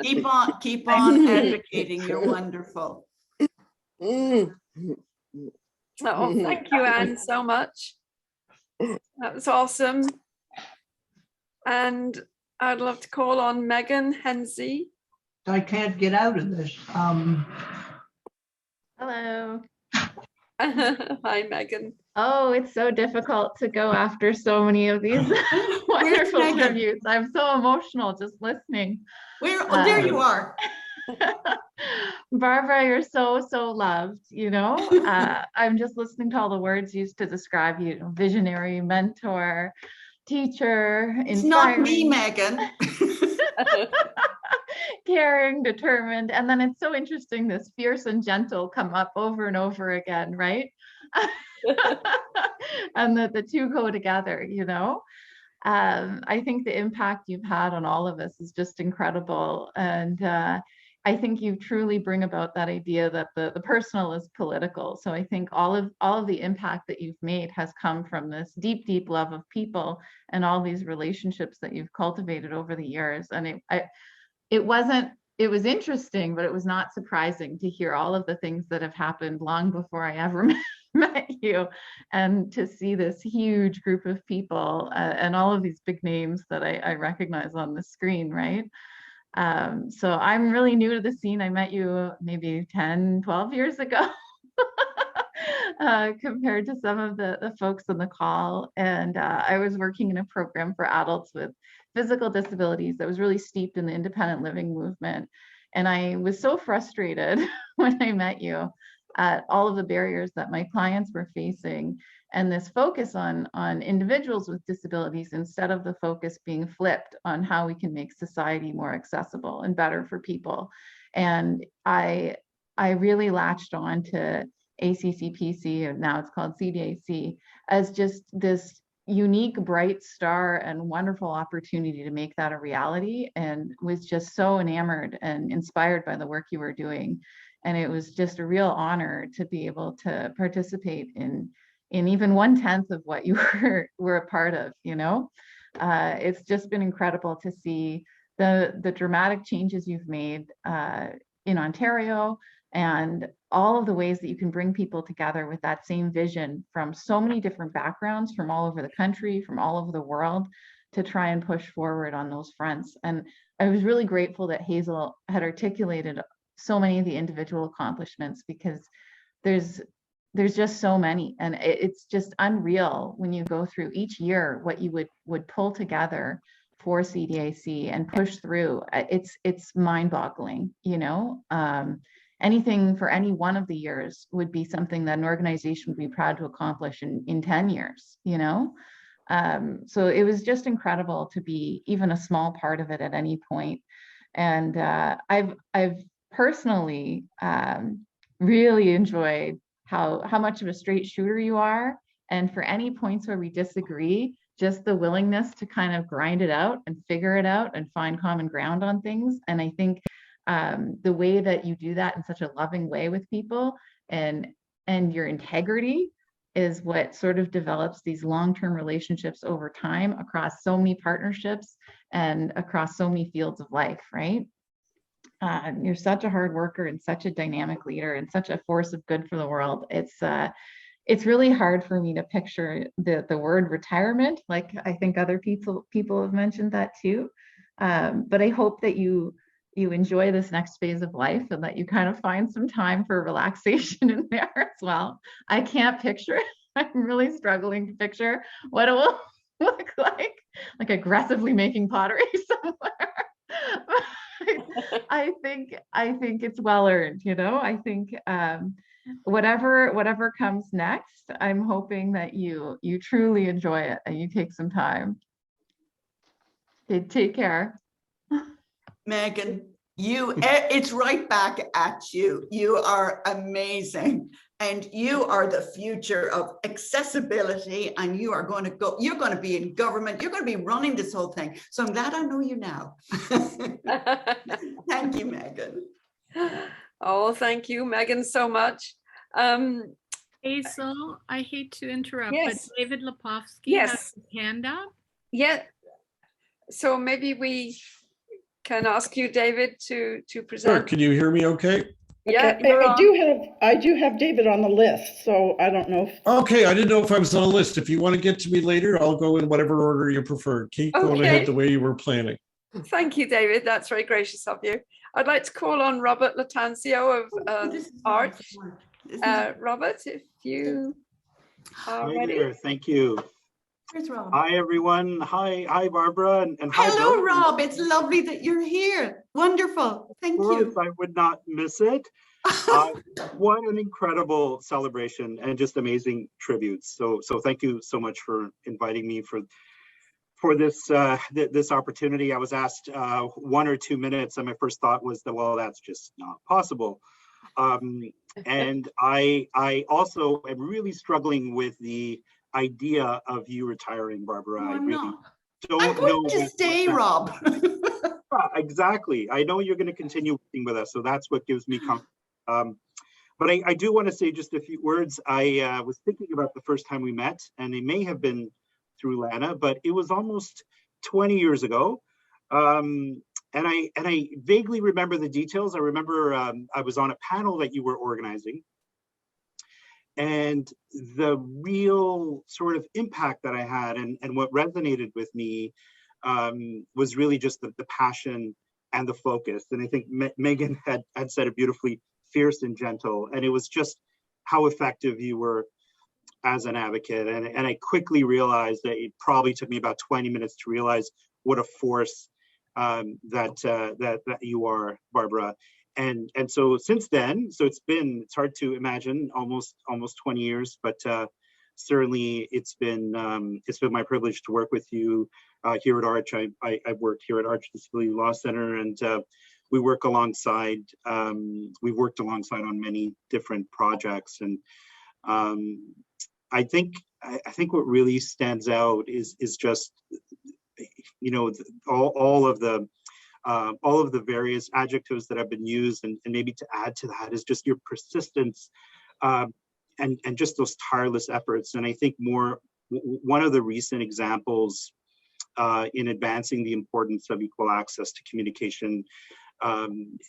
Speaker 3: Keep on advocating. You're wonderful.
Speaker 12: Oh, thank you, Anne, so much. That was awesome. And I'd love to call on Megan Hensey.
Speaker 2: I can't get out of this.
Speaker 16: Hello.
Speaker 12: Hi, Megan.
Speaker 16: Oh, it's so difficult to go after so many of these wonderful reviews. I'm so emotional just listening.
Speaker 3: Oh, there you are.
Speaker 16: Barbara, you're so, so loved, you know. I'm just listening to all the words used to describe you, visionary, mentor, teacher,
Speaker 3: It's not me,
Speaker 16: inspiring,
Speaker 3: Megan.
Speaker 16: caring, determined. And then it's so interesting, this fierce and gentle come up over and over again, right? And the two go together, you know. I think the impact you've had on all of us is just incredible. And I think you truly bring about that idea that the personal is political. So I think all of the impact that you've made has come from this deep, deep love of people and all these relationships that you've cultivated over the years. And it was interesting, but it was not surprising to hear all of the things that have happened long before I ever met you, and to see this huge group of people and all of these big names that I recognize on the screen, right? So I'm really new to the scene. I met you maybe 10, 12 years ago. Compared to some of the folks on the call. And I was working in a program for adults with physical disabilities that was really steeped in the independent living movement. And I was so frustrated when I met you at all of the barriers that my clients were facing, and this focus on individuals with disabilities instead of the focus being flipped on how we can make society more accessible and better for people. And I really latched on to ACCPC, and now it's called CDAC, as just this unique, bright star and wonderful opportunity to make that a reality, and was just so enamored and inspired by the work you were doing. And it was just a real honor to be able to participate in even 1/10 of what you were a part of, you know. It's just been incredible to see the dramatic changes you've made in Ontario, and all of the ways that you can bring people together with that same vision from so many different backgrounds, from all over the country, from all over the world, to try and push forward on those fronts. And I was really grateful that Hazel had articulated so many of the individual accomplishments, because there's just so many, and it's just unreal when you go through each year what you would pull together for CDAC and push through. It's mind-boggling, you know. Anything for any one of the years would be something that an organization would be proud to accomplish in 10 years, you know. So it was just incredible to be even a small part of it at any point. And I've personally really enjoyed how much of a straight shooter you are. And for any points where we disagree, just the willingness to kind of grind it out and figure it out and find common ground on things. And I think the way that you do that in such a loving way with people, and your integrity, is what sort of develops these long-term relationships over time across so many partnerships and across so many fields of life, right? You're such a hard worker and such a dynamic leader and such a force of good for the world. It's really hard for me to picture the word retirement. Like, I think other people have mentioned that too. But I hope that you enjoy this next phase of life, and that you kind of find some time for relaxation in there as well. I can't picture it. I'm really struggling to picture what it will look like aggressively making pottery somewhere. I think it's well earned, you know. I think whatever comes next, I'm hoping that you truly enjoy it and you take some time. Okay, take care.
Speaker 3: Megan, it's right back at you. You are amazing. And you are the future of accessibility, and you're going to be in government. You're going to be running this whole thing. So I'm glad I know you now. Thank you, Megan.
Speaker 12: Oh, thank you, Megan, so much.
Speaker 14: Hazel, I hate to interrupt,
Speaker 12: Yes.
Speaker 14: but David Lepovsky
Speaker 12: Yes.
Speaker 14: has his hand up.
Speaker 12: Yeah. So maybe we can ask you, David, to present.
Speaker 11: Sure, can you hear me okay?
Speaker 12: Yeah,
Speaker 4: Okay,
Speaker 12: you're
Speaker 4: I do have David on the list, so I don't know if
Speaker 11: Okay, I didn't know if I was on a list. If you want to get to me later, I'll go in whatever order you prefer. Keep going
Speaker 12: Okay.
Speaker 11: ahead the way you were planning.
Speaker 12: Thank you, David. That's very gracious of you. I'd like to call on Robert Latanzio of Arch. Robert, if you are
Speaker 17: Hi
Speaker 12: ready.
Speaker 17: there. Thank you.
Speaker 3: Where's Rob?
Speaker 17: Hi, everyone. Hi, Barbara. And hi,
Speaker 3: Hello,
Speaker 17: Bill.
Speaker 3: Rob. It's lovely that you're here. Wonderful. Thank
Speaker 17: Of course,
Speaker 3: you.
Speaker 17: I would not miss it. What an incredible celebration and just amazing tributes. So thank you so much for inviting me for this this opportunity. I was asked 1 or 2 minutes, and my first thought was that, well, that's just not possible. And I also am really struggling with the idea of you retiring, Barbara.
Speaker 3: No,
Speaker 17: I
Speaker 3: I'm
Speaker 17: really
Speaker 3: not.
Speaker 17: don't
Speaker 3: I'm going
Speaker 17: know
Speaker 3: to
Speaker 17: what
Speaker 3: stay,
Speaker 17: that-
Speaker 3: Rob.
Speaker 17: Exactly. I know you're going to continue working with us, so that's what gives me comfort. But I do want to say just a few words. I was thinking about the first time we met, and it may have been through Lana, but it was almost 20 years ago. And I vaguely remember the details. I remember I was on a panel that you were organizing, and the real sort of impact that I had and what resonated with me was really just the passion and the focus. And I think Megan had said it beautifully, fierce and gentle. And it was just how effective you were as an advocate. And I quickly realized that it probably took me about 20 minutes to realize what a force that you are, Barbara. And so since then, so it's hard to imagine almost 20 years, but certainly it's been my privilege to work with you here at Arch. I've worked here at Arch Disability Law Center, and we've worked alongside on many different projects. And I think what really stands out is just, you know, all of the various adjectives that have been used, and maybe to add to that is just your persistence and just those tireless efforts. And I think one of the recent examples in advancing the importance of equal access to communication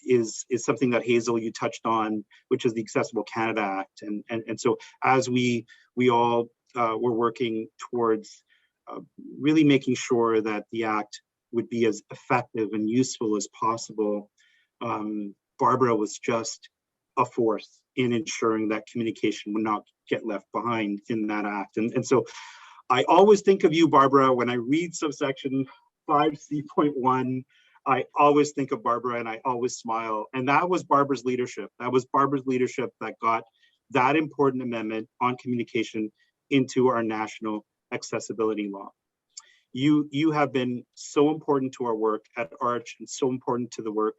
Speaker 17: is something that Hazel, you touched on, which is the Accessible Canada Act. And so as we all were working towards really making sure that the act would be as effective and useful as possible, Barbara was just a force in ensuring that communication would not get left behind in that act. And so I always think of you, Barbara, when I read subsection 5C.1, I always think of Barbara and I always smile. And that was Barbara's leadership. That was Barbara's leadership that got that important amendment on communication into our national accessibility law. You have been so important to our work at Arch and so important to the work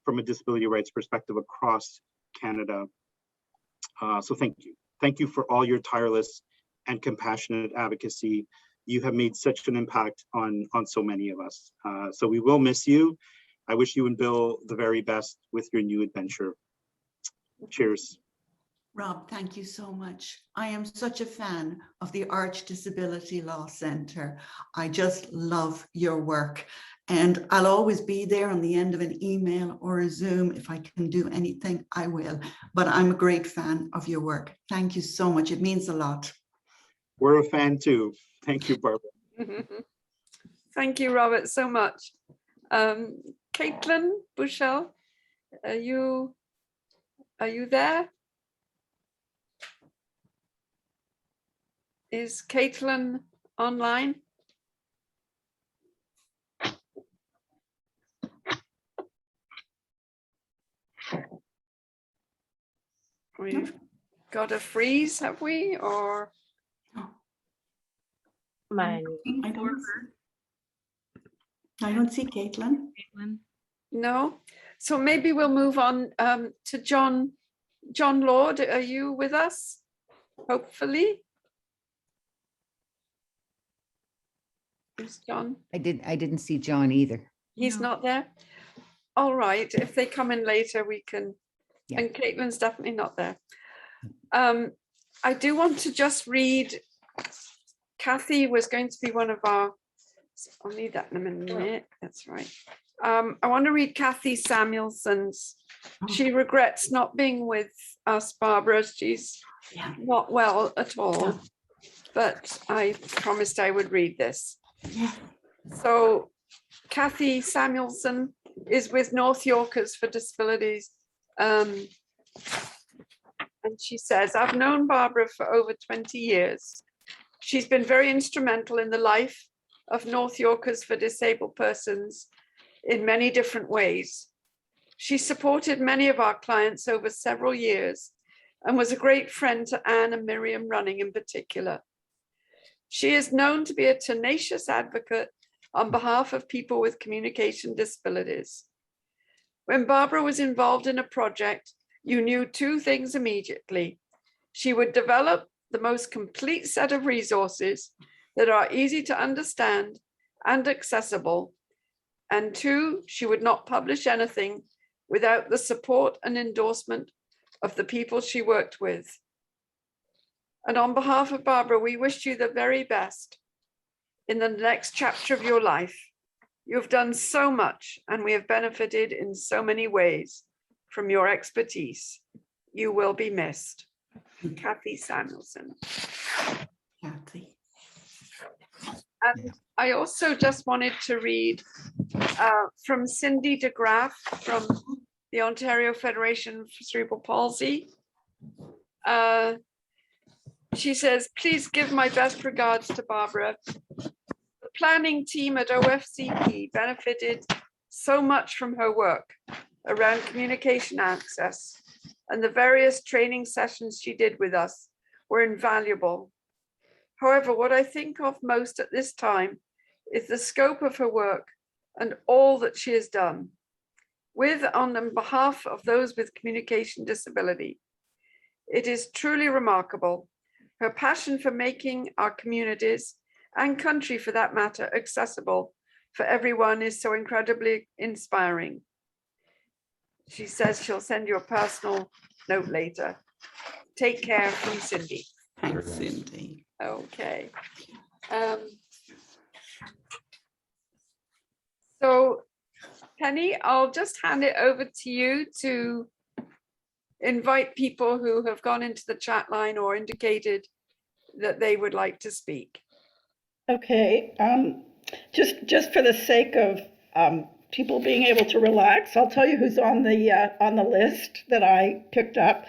Speaker 17: from a disability rights perspective across Canada. So thank you. Thank you for all your tireless and compassionate advocacy. You have made such an impact on so many of us. So we will miss you. I wish you and Bill the very best with your new adventure. Cheers.
Speaker 3: Rob, thank you so much. I am such a fan of the Arch Disability Law Centre. I just love your work, and I'll always be there on the end of an email or a Zoom. If I can do anything, I will. But I'm a great fan of your work. Thank you so much. It means a lot.
Speaker 17: We're a fan too. Thank you, Barbara.
Speaker 12: Thank you, Robert, so much. Caitlin Bushell, are you there? Is Caitlin online? We've got a freeze, have we? Or
Speaker 14: I
Speaker 3: don't see Caitlin.
Speaker 12: no? So maybe we'll move on to John Lord. Are you with us? Hopefully. Is John?
Speaker 1: I didn't see John either.
Speaker 12: He's not there. All right. If they come in later, we can.
Speaker 1: Yeah.
Speaker 12: And Caitlin's definitely not there. I do want to just read. Kathy was going to be one of our. I'll need that in a minute. That's right. I want to read Kathy Samuelson's. She regrets not being with us, Barbara. She's not well at all. But I promised I would read this. So Kathy Samuelson is with North Yorkers for Disabilities. And she says, I've known Barbara for over 20 years. She's been very instrumental in the life of North Yorkers for Disabled Persons in many different ways. She supported many of our clients over several years and was a great friend to Anne and Miriam Running in particular. She is known to be a tenacious advocate on behalf of people with communication disabilities. When Barbara was involved in a project, you knew two things immediately. She would develop the most complete set of resources that are easy to understand and accessible. And two, she would not publish anything without the support and endorsement of the people she worked with. And on behalf of Barbara, we wish you the very best in the next chapter of your life. You have done so much and we have benefited in so many ways from your expertise. You will be missed. Kathy Samuelson.
Speaker 3: Kathy.
Speaker 12: And I also just wanted to read from Cindy DeGraff from the Ontario Federation for Cerebral Palsy. She says, please give my best regards to Barbara. The planning team at OFCP benefited so much from her work around communication access, and the various training sessions she did with us were invaluable. However, what I think of most at this time is the scope of her work and all that she has done with on behalf of those with communication disability. It is truly remarkable. Her passion for making our communities and country, for that matter, accessible for everyone is so incredibly inspiring. She says she'll send you a personal note later. Take care, from Cindy.
Speaker 3: Thanks, Cindy.
Speaker 12: Okay. So, Penny, I'll just hand it over to you to invite people who have gone into the chat line or indicated that they would like to speak.
Speaker 4: Okay, just for the sake of people being able to relax, I'll tell you who's on the list that I picked up.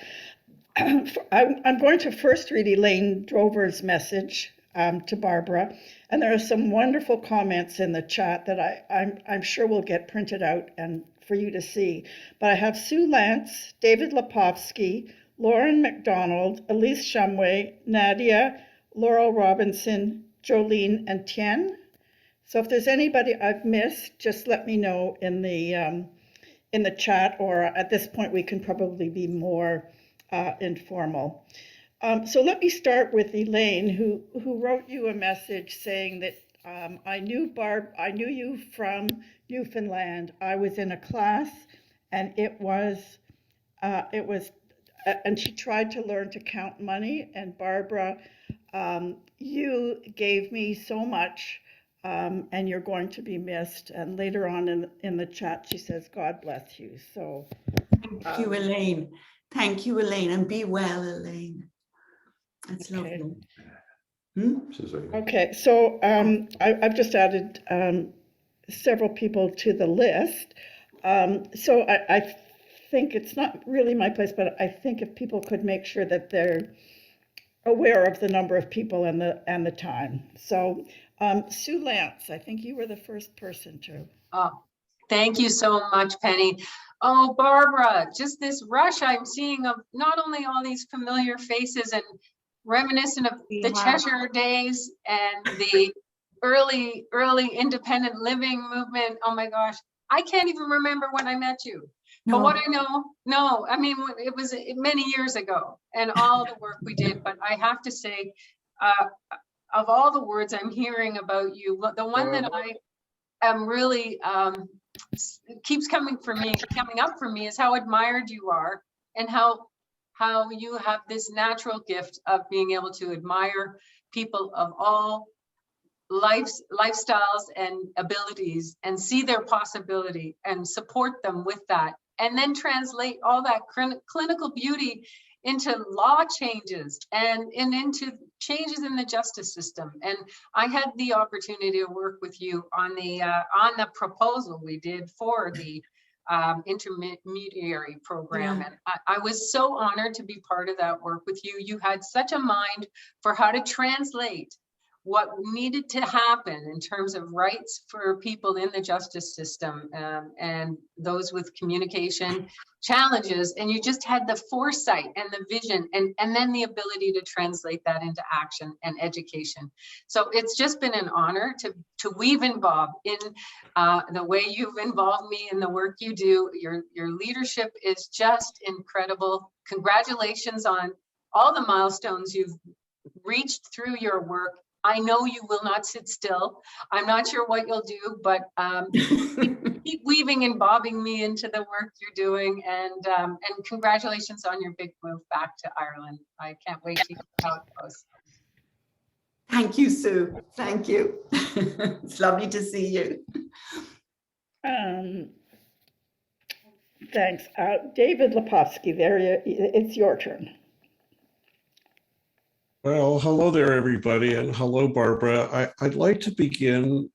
Speaker 4: I'm going to first read Elaine Drover's message to Barbara, and there are some wonderful comments in the chat that I'm sure will get printed out and for you to see. But I have Sue Lance, David Lepovsky, Lauren McDonald, Elise Shumway, Nadia, Laurel Robinson, Jolene, and Tien. So if there's anybody I've missed, just let me know in the chat, or at this point we can probably be more informal. So let me start with Elaine, who wrote you a message saying that I knew you from Newfoundland. I was in a class, and it was, and she tried to learn to count money. And Barbara, you gave me so much, and you're going to be missed. And later on in the chat, she says, "God bless you." So,
Speaker 3: thank you, Elaine. Thank you, Elaine, and be well, Elaine. That's
Speaker 4: okay.
Speaker 3: Lovely.
Speaker 4: Okay, so I've just added several people to the list. So I think it's not really my place, but I think if people could make sure that they're aware of the number of people and the time. So Sue Lance, I think you were the first person to.
Speaker 18: Oh, thank you so much, Penny. Oh, Barbara, just this rush I'm seeing of not only all these familiar faces and reminiscent of the Cheshire days and the early independent living movement. Oh my gosh, I can't even remember when I met you. No. But what I know, I mean, it was many years ago and all the work we did. But I have to say, of all the words I'm hearing about you, the one that I am really keeps coming up for me is how admired you are, and how you have this natural gift of being able to admire people of all lifestyles and abilities and see their possibility and support them with that, and then translate all that clinical beauty into law changes and into changes in the justice system. And I had the opportunity to work with you on the proposal we did for the intermediary program. Yeah. And I was so honored to be part of that work with you. You had such a mind for how to translate what needed to happen in terms of rights for people in the justice system, and those with communication challenges. And you just had the foresight and the vision, and then the ability to translate that into action and education. So it's just been an honor to weave in, Bob, in the way you've involved me in the work you do. Your leadership is just incredible. Congratulations on all the milestones you've reached through your work. I know you will not sit still. I'm not sure what you'll do, but keep weaving and bobbing me into the work you're doing. And congratulations on your big move back to Ireland. I can't wait to hear how it goes.
Speaker 3: Thank you, Sue. Thank you. It's lovely to see you.
Speaker 4: Thanks. David Lepofsky, it's your turn.
Speaker 11: Well, hello there, everybody, and hello, Barbara. I'd like to begin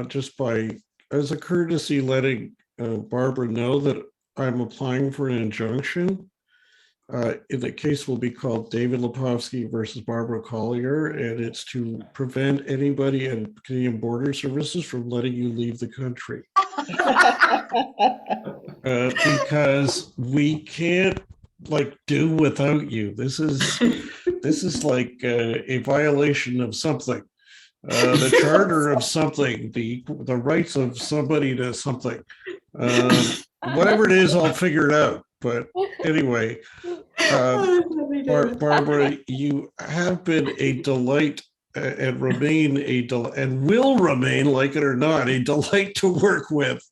Speaker 11: just by, as a courtesy, letting Barbara know that I'm applying for an injunction. In the case will be called David Lepofsky versus Barbara Collier, and it's to prevent anybody at Canadian Border Services from letting you leave the country. Because we can't do without you. This is like a violation of something, the charter of something, the rights of somebody to something. Whatever it is, I'll figure it out. But anyway, Barbara, you have been a delight and remain and will remain, like it or not, a delight to work with.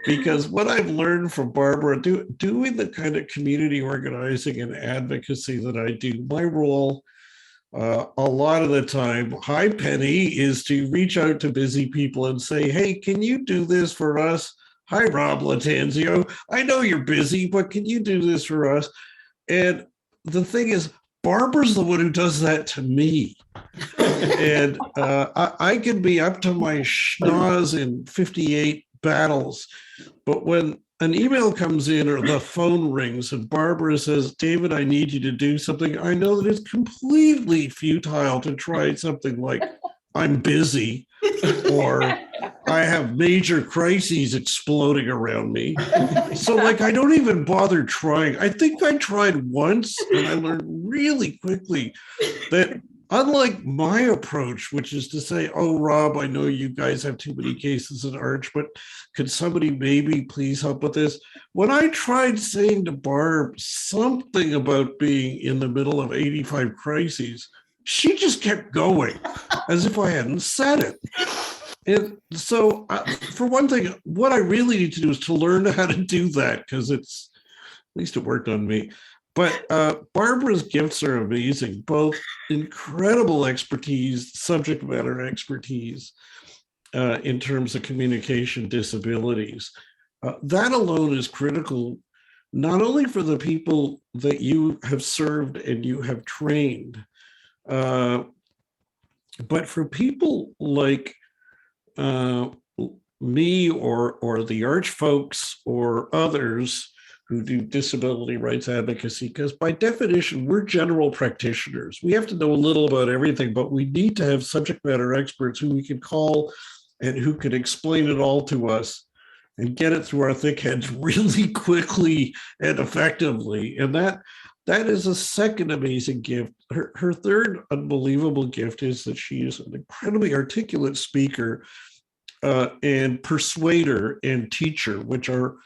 Speaker 11: Because what I've learned from Barbara, doing the kind of community organizing and advocacy that I do, my role a lot of the time, hi Penny, is to reach out to busy people and say, hey, can you do this for us? Hi Rob Latanzio, I know you're busy, but can you do this for us? And the thing is, Barbara's the one who does that to me. And I can be up to my schnoz in 58 battles, but when an email comes in or the phone rings and Barbara says, David, I need you to do something, I know that it's completely futile to try something like I'm busy or I have major crises exploding around me. So I don't even bother trying. I think I tried once and I learned really quickly that unlike my approach, which is to say, oh, Rob, I know you guys have too many cases in Arch, but could somebody maybe please help with this? When I tried saying to Barb something about being in the middle of 85 crises, she just kept going as if I hadn't said it. And so for one thing, what I really need to do is to learn how to do that, because at least it worked on me. But Barbara's gifts are amazing, both incredible expertise, subject matter expertise in terms of communication disabilities. That alone is critical, not only for the people that you have served and you have trained, but for people like me or the Arch folks or others who do disability rights advocacy, because by definition, we're general practitioners. We have to know a little about everything, but we need to have subject matter experts who we can call and who can explain it all to us and get it through our thick heads really quickly and effectively. And that is a second amazing gift. Her third unbelievable gift is that she is an incredibly articulate speaker and persuader and teacher, which are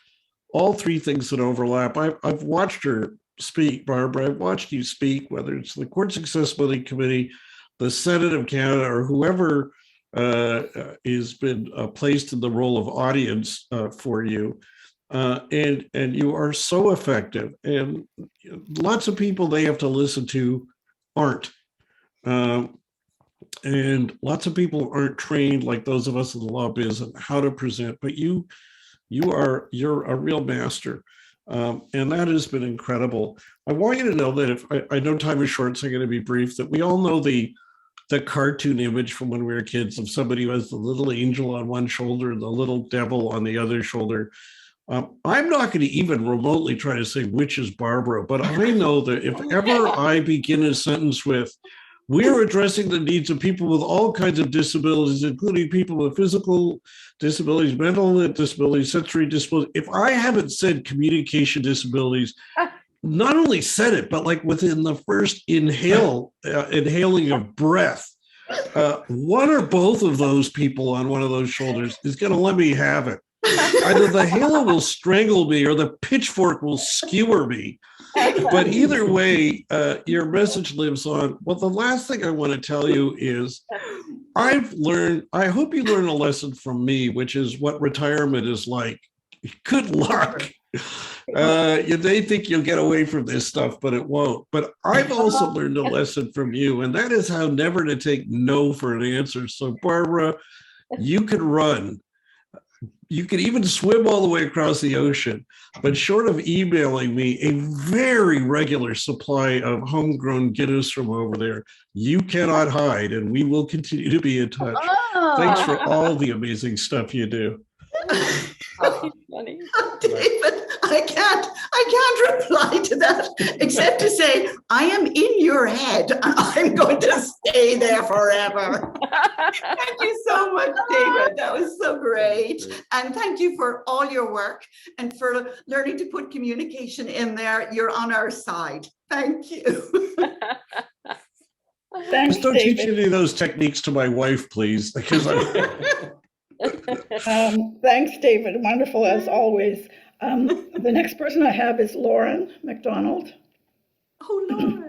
Speaker 11: all three things that overlap. I've watched her speak, Barbara. I've watched you speak, whether it's the Courts Accessibility Committee, the Senate of Canada, or whoever has been placed in the role of audience for you. And you are so effective. And lots of people they have to listen to aren't. And lots of people aren't trained like those of us in the law biz on how to present, but you're a real master. And that has been incredible. I want you to know that if I know time is short, so I'm going to be brief, that we all know the cartoon image from when we were kids of somebody who has the little angel on one shoulder and the little devil on the other shoulder. I'm not going to even remotely try to say which is Barbara, but I know that if ever I begin a sentence with, We're addressing the needs of people with all kinds of disabilities, including people with physical disabilities, mental disabilities, sensory disabilities. If I haven't said communication disabilities, not only said it, but like within the first inhaling of breath, one or both of those people on one of those shoulders is going to let me have it. Either the halo will strangle me or the pitchfork will skewer me. But either way, your message lives on. Well, the last thing I want to tell you is I hope you learn a lesson from me, which is what retirement is like. Good luck. They think you'll get away from this stuff, but it won't. But I've also learned a lesson from you, and that is how never to take no for an answer. So Barbara, you can run. You could even swim all the way across the ocean, but short of emailing me a very regular supply of homegrown Guinness from over there, you cannot hide, and we will continue to be in touch. Thanks for all the amazing stuff you do.
Speaker 3: David, I can't reply to that except to say I am in your head and I'm going to stay there forever. Thank you so much, David. That was so great. And thank you for all your work and for learning to put communication in there. You're on our side. Thank you.
Speaker 4: Thanks,
Speaker 11: Just don't
Speaker 4: David.
Speaker 11: teach any of those techniques to my wife, please, because
Speaker 4: Thanks, David. Wonderful as always. The next person I have is Lauren McDonald.
Speaker 3: Oh, Lauren.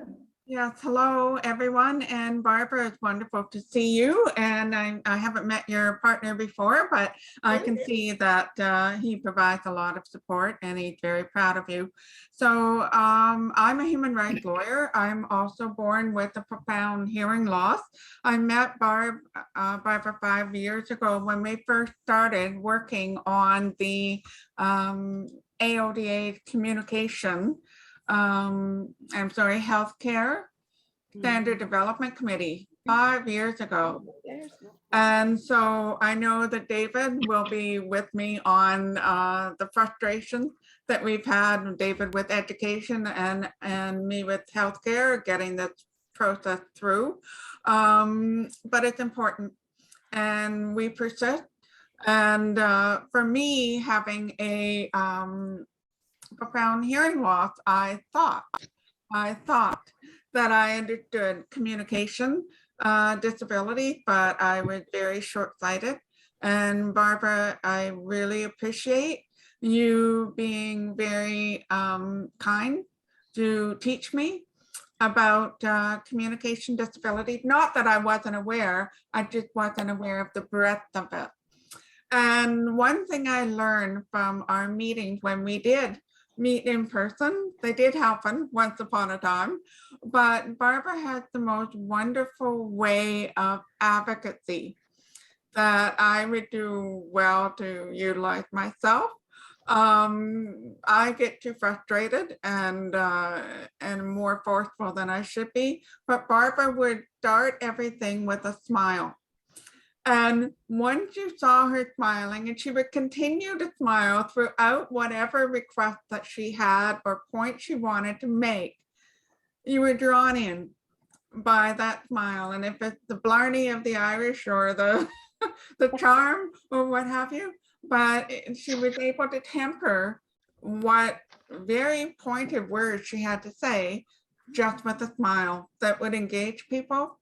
Speaker 19: Yes, hello everyone, and Barbara, it's wonderful to see you. And I haven't met your partner before, but I can see that he provides a lot of support and he's very proud of you. So I'm a human rights lawyer. I'm also born with a profound hearing loss. I met Barbara 5 years ago when we first started working on the AODA communication healthcare standard development committee 5 years ago. And so I know that David will be with me on the frustration that we've had, David with education and me with healthcare, getting this process through. But it's important and we persist. And for me, having a profound hearing loss, I thought that I understood communication disability, but I was very short-sighted. And Barbara, I really appreciate you being very kind to teach me about communication disability. Not that I wasn't aware, I just wasn't aware of the breadth of it. And one thing I learned from our meetings when we did meet in person, they did happen once upon a time, but Barbara has the most wonderful way of advocacy that I would do well to utilize myself. I get too frustrated and more forceful than I should be, but Barbara would start everything with a smile. And once you saw her smiling, and she would continue to smile throughout whatever request that she had or point she wanted to make, you were drawn in by that smile. And if it's the blarney of the Irish or the charm or what have you, but she was able to temper what very pointed words she had to say just with a smile that would engage people.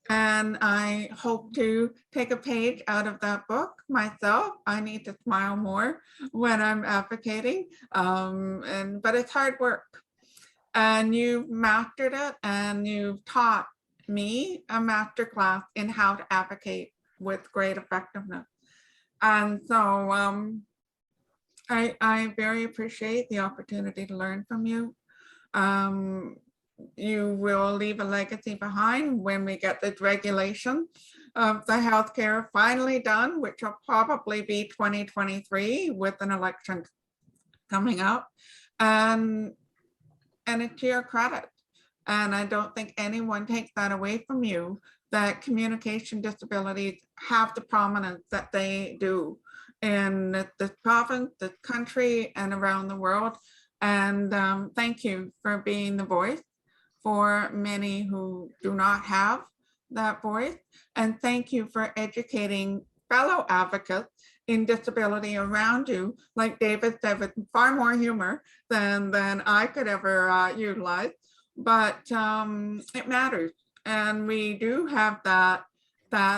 Speaker 19: And I hope to take a page out of that book myself. I need to smile more when I'm advocating, but it's hard work. And you've mastered it, and you've taught me a master class in how to advocate with great effectiveness. And so I very appreciate the opportunity to learn from you. You will leave a legacy behind when we get the regulation of the healthcare finally done, which will probably be 2023 with an election coming up. And it's to your credit. And I don't think anyone takes that away from you, that communication disabilities have the prominence that they do in this province, this country, and around the world. And thank you for being the voice for many who do not have that voice. And thank you for educating fellow advocates in disability around you. Like David said, with far more humor than I could ever utilize, but it matters. And we do have that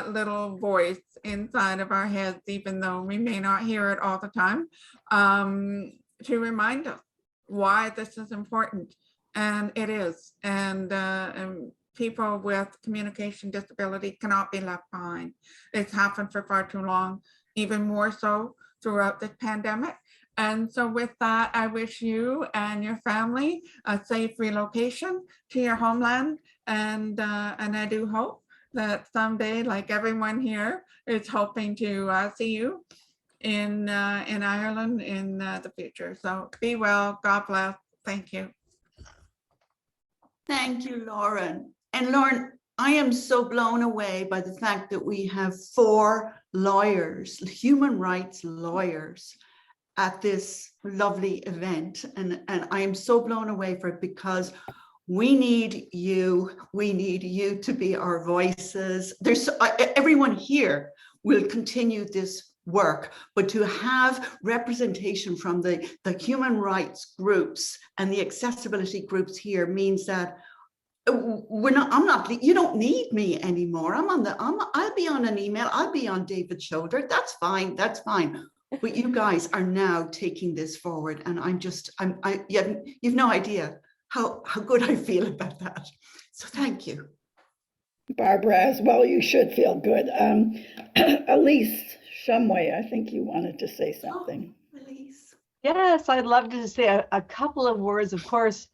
Speaker 19: little voice inside of our heads, even though we may not hear it all the time, to remind us why this is important. And it is. And people with communication disability cannot be left behind. It's happened for far too long, even more so throughout this pandemic. And so with that, I wish you and your family a safe relocation to your homeland. And I do hope that someday, like everyone here is hoping to see you in Ireland in the future. So be well, God bless, thank you.
Speaker 3: Thank you, Lauren. And Lauren, I am so blown away by the fact that we have 4 lawyers, human rights lawyers, at this lovely event. And I am so blown away for it, because we need you to be our voices. There's everyone here will continue this work, but to have representation from the human rights groups and the accessibility groups here means that you don't need me anymore. I'll be on an email, I'll be on David's shoulder. That's fine. But you guys are now taking this forward, and you've no idea how good I feel about that. So thank you.
Speaker 4: Barbara, as well, you should feel good. Elise Shumway, I think you wanted to say something.
Speaker 3: Elise.
Speaker 20: Yes, I'd love to say a couple of words. Of course,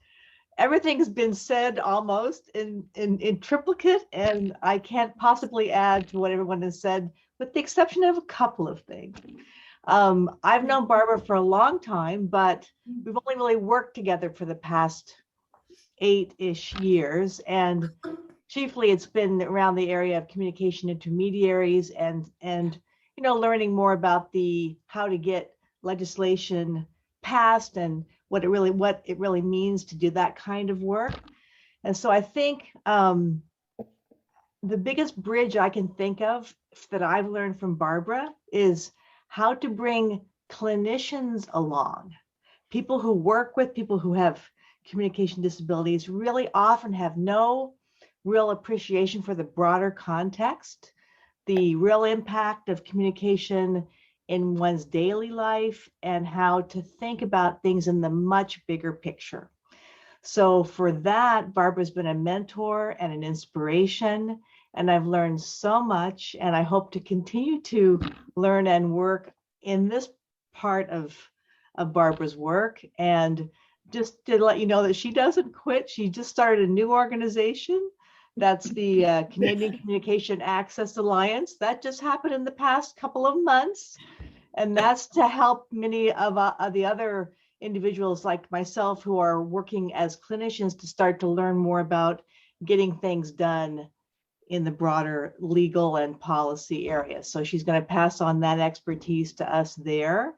Speaker 20: everything's been said almost in triplicate, and I can't possibly add to what everyone has said, with the exception of a couple of things. I've known Barbara for a long time, but we've only really worked together for the past 8-ish years. And chiefly it's been around the area of communication intermediaries and learning more about how to get legislation passed and what it really means to do that kind of work. And so I think the biggest bridge I can think of that I've learned from Barbara is how to bring clinicians along. People who work with people who have communication disabilities really often have no real appreciation for the broader context, the real impact of communication in one's daily life, and how to think about things in the much bigger picture. So for that, Barbara's been a mentor and an inspiration, and I've learned so much, and I hope to continue to learn and work in this part of Barbara's work. And just to let you know that she doesn't quit. She just started a new organization. That's the Canadian Communication Access Alliance. That just happened in the past couple of months. And that's to help many of the other individuals like myself who are working as clinicians to start to learn more about getting things done in the broader legal and policy area. So she's going to pass on that expertise to us there.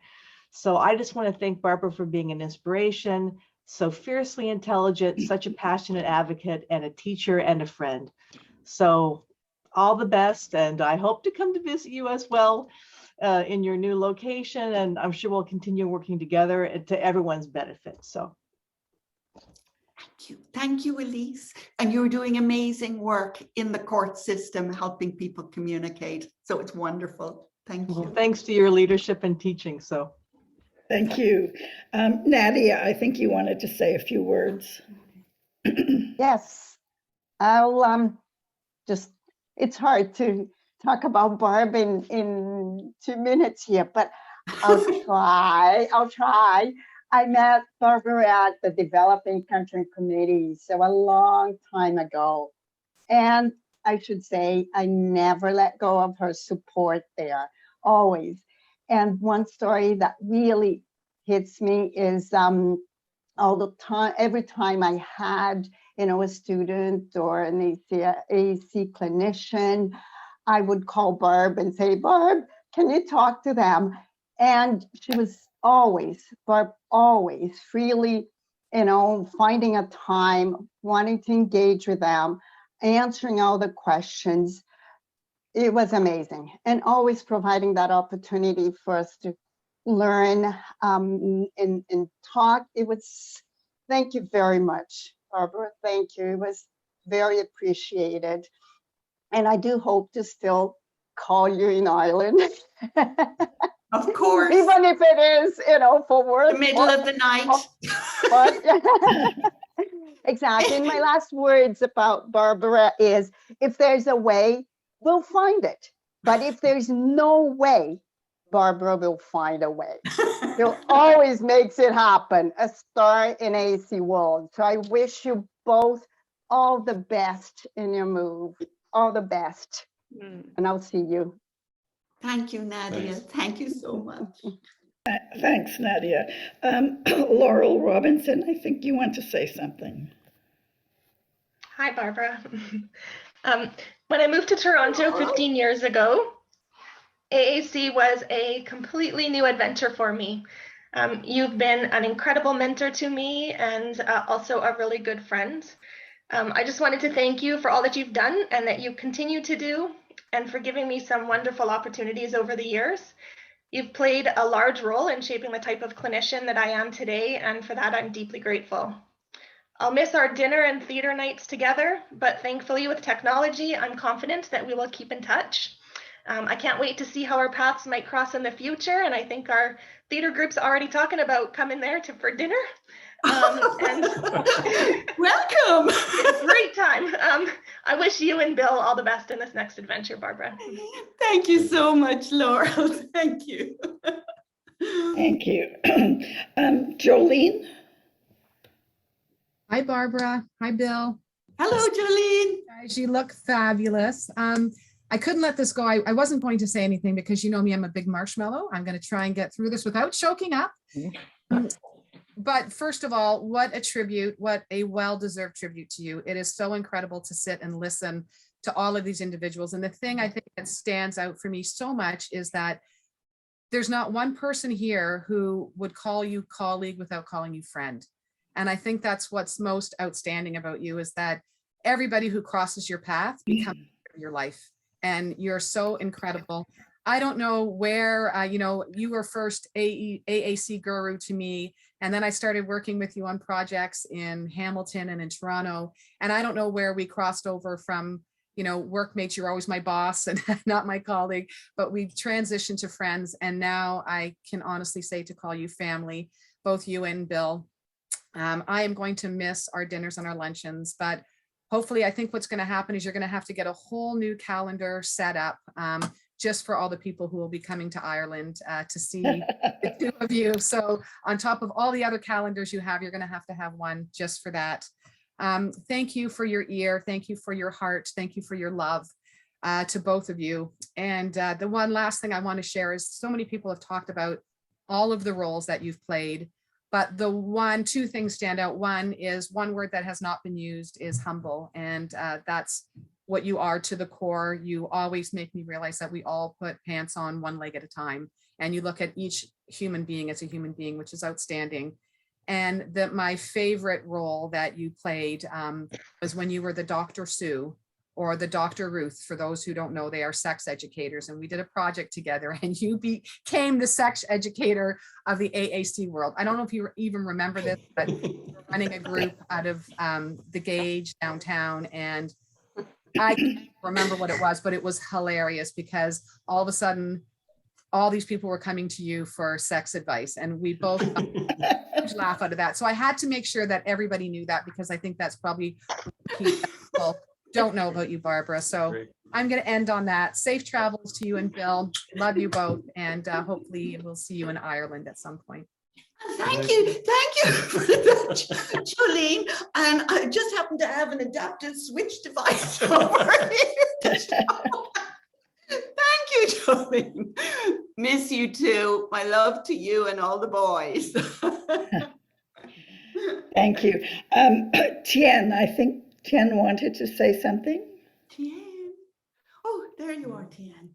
Speaker 20: So I just want to thank Barbara for being an inspiration, so fiercely intelligent, such a passionate advocate, and a teacher and a friend. So all the best, and I hope to come to visit you as well in your new location, and I'm sure we'll continue working together to everyone's benefit. So
Speaker 3: Thank you, Elise. And you're doing amazing work in the court system, helping people communicate. So it's wonderful. Thank you.
Speaker 20: Well, thanks to your leadership and teaching. So
Speaker 4: thank you. Nadia, I think you wanted to say a few words.
Speaker 21: Yes, I'll it's hard to talk about Barb in 2 minutes here, but I'll try. I met Barbara at the Developing Country Committee, so a long time ago. And I should say, I never let go of her support there, always. And one story that really hits me is all the time, every time I had, a student or an AAC clinician, I would call Barb and say, Barb, can you talk to them? And she was Barb always freely finding a time, wanting to engage with them, answering all the questions. It was amazing, and always providing that opportunity for us to learn and talk. Thank you very much, Barbara. Thank you. It was very appreciated. And I do hope to still call you in Ireland.
Speaker 3: Of course.
Speaker 21: Even if it is, for work.
Speaker 3: The middle of the night.
Speaker 21: But exactly. And my last words about Barbara is, if there's a way, we'll find it. But if there's no way, Barbara will find a way. She'll always makes it happen. A star in AAC world. So I wish you both all the best in your move. All the best. And I'll see you.
Speaker 3: Thank you, Nadia. Thank you so much.
Speaker 4: Thanks, Nadia. Laurel Robinson, I think you want to say something.
Speaker 5: Hi, Barbara. When I moved to Toronto 15 years ago, AAC was a completely new adventure for me. You've been an incredible mentor to me and also a really good friend. I just wanted to thank you for all that you've done and that you continue to do, and for giving me some wonderful opportunities over the years. You've played a large role in shaping the type of clinician that I am today, and for that I'm deeply grateful. I'll miss our dinner and theater nights together, but thankfully with technology, I'm confident that we will keep in touch. I can't wait to see how our paths might cross in the future, and I think our theater group's already talking about coming there for dinner. And
Speaker 3: welcome.
Speaker 5: Great time. I wish you and Bill all the best in this next adventure, Barbara.
Speaker 3: Thank you so much, Laurel. Thank you.
Speaker 4: Thank you. Jolene.
Speaker 22: Hi, Barbara. Hi, Bill.
Speaker 3: Hello, Jolene.
Speaker 22: Guys, you look fabulous. I couldn't let this go. I wasn't going to say anything because you know me, I'm a big marshmallow. I'm going to try and get through this without choking up. But first of all, what a tribute, what a well-deserved tribute to you. It is so incredible to sit and listen to all of these individuals. And the thing I think that stands out for me so much is that there's not one person here who would call you colleague without calling you friend. And I think that's what's most outstanding about you, is that everybody who crosses your path becomes part of your life. And you're so incredible. I don't know where, you were first AAC guru to me. And then I started working with you on projects in Hamilton and in Toronto. And I don't know where we crossed over from, workmates. You're always my boss and not my colleague, but we've transitioned to friends. And now I can honestly say to call you family, both you and Bill. I am going to miss our dinners and our luncheons, but hopefully I think what's going to happen is you're going to have to get a whole new calendar set up just for all the people who will be coming to Ireland to see the two of you. So on top of all the other calendars you have, you're going to have one just for that. Thank you for your ear. Thank you for your heart. Thank you for your love to both of you. And the one last thing I want to share is so many people have talked about all of the roles that you've played, but two things stand out. One is, one word that has not been used is humble. And that's what you are to the core. You always make me realize that we all put pants on one leg at a time. And you look at each human being as a human being, which is outstanding. And my favorite role that you played was when you were the Dr. Sue, or the Dr. Ruth. For those who don't know, they are sex educators. And we did a project together and you became the sex educator of the AAC world. I don't know if you even remember this, but we're running a group out of the Gage downtown. And I can't remember what it was, but it was hilarious because all of a sudden, all these people were coming to you for sex advice, and we both got a huge laugh out of that. So I had to make sure that everybody knew that, because I think that's probably key that people don't know about you, Barbara. So I'm going to end on that. Safe travels to you and Bill. Love you both, and hopefully we'll see you in Ireland at some point.
Speaker 3: Thank you for that, Jolene. And I just happen to have an adaptive switch device over here. Thank you, Jolene. Miss you too. My love to you and all the boys.
Speaker 4: Thank you. Tien, I think Tien wanted to say something.
Speaker 3: Tien. Oh, there you are, Tien.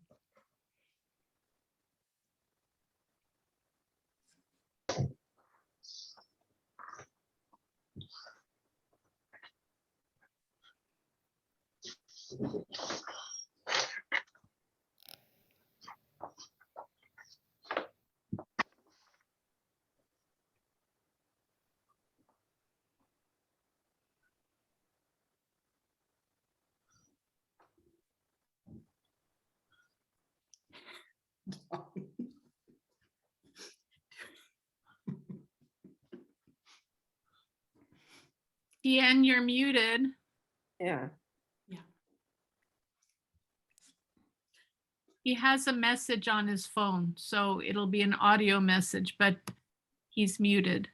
Speaker 14: Ian, you're muted.
Speaker 12: Yeah.
Speaker 14: He has a message on his phone, so it'll be an audio message, but he's muted.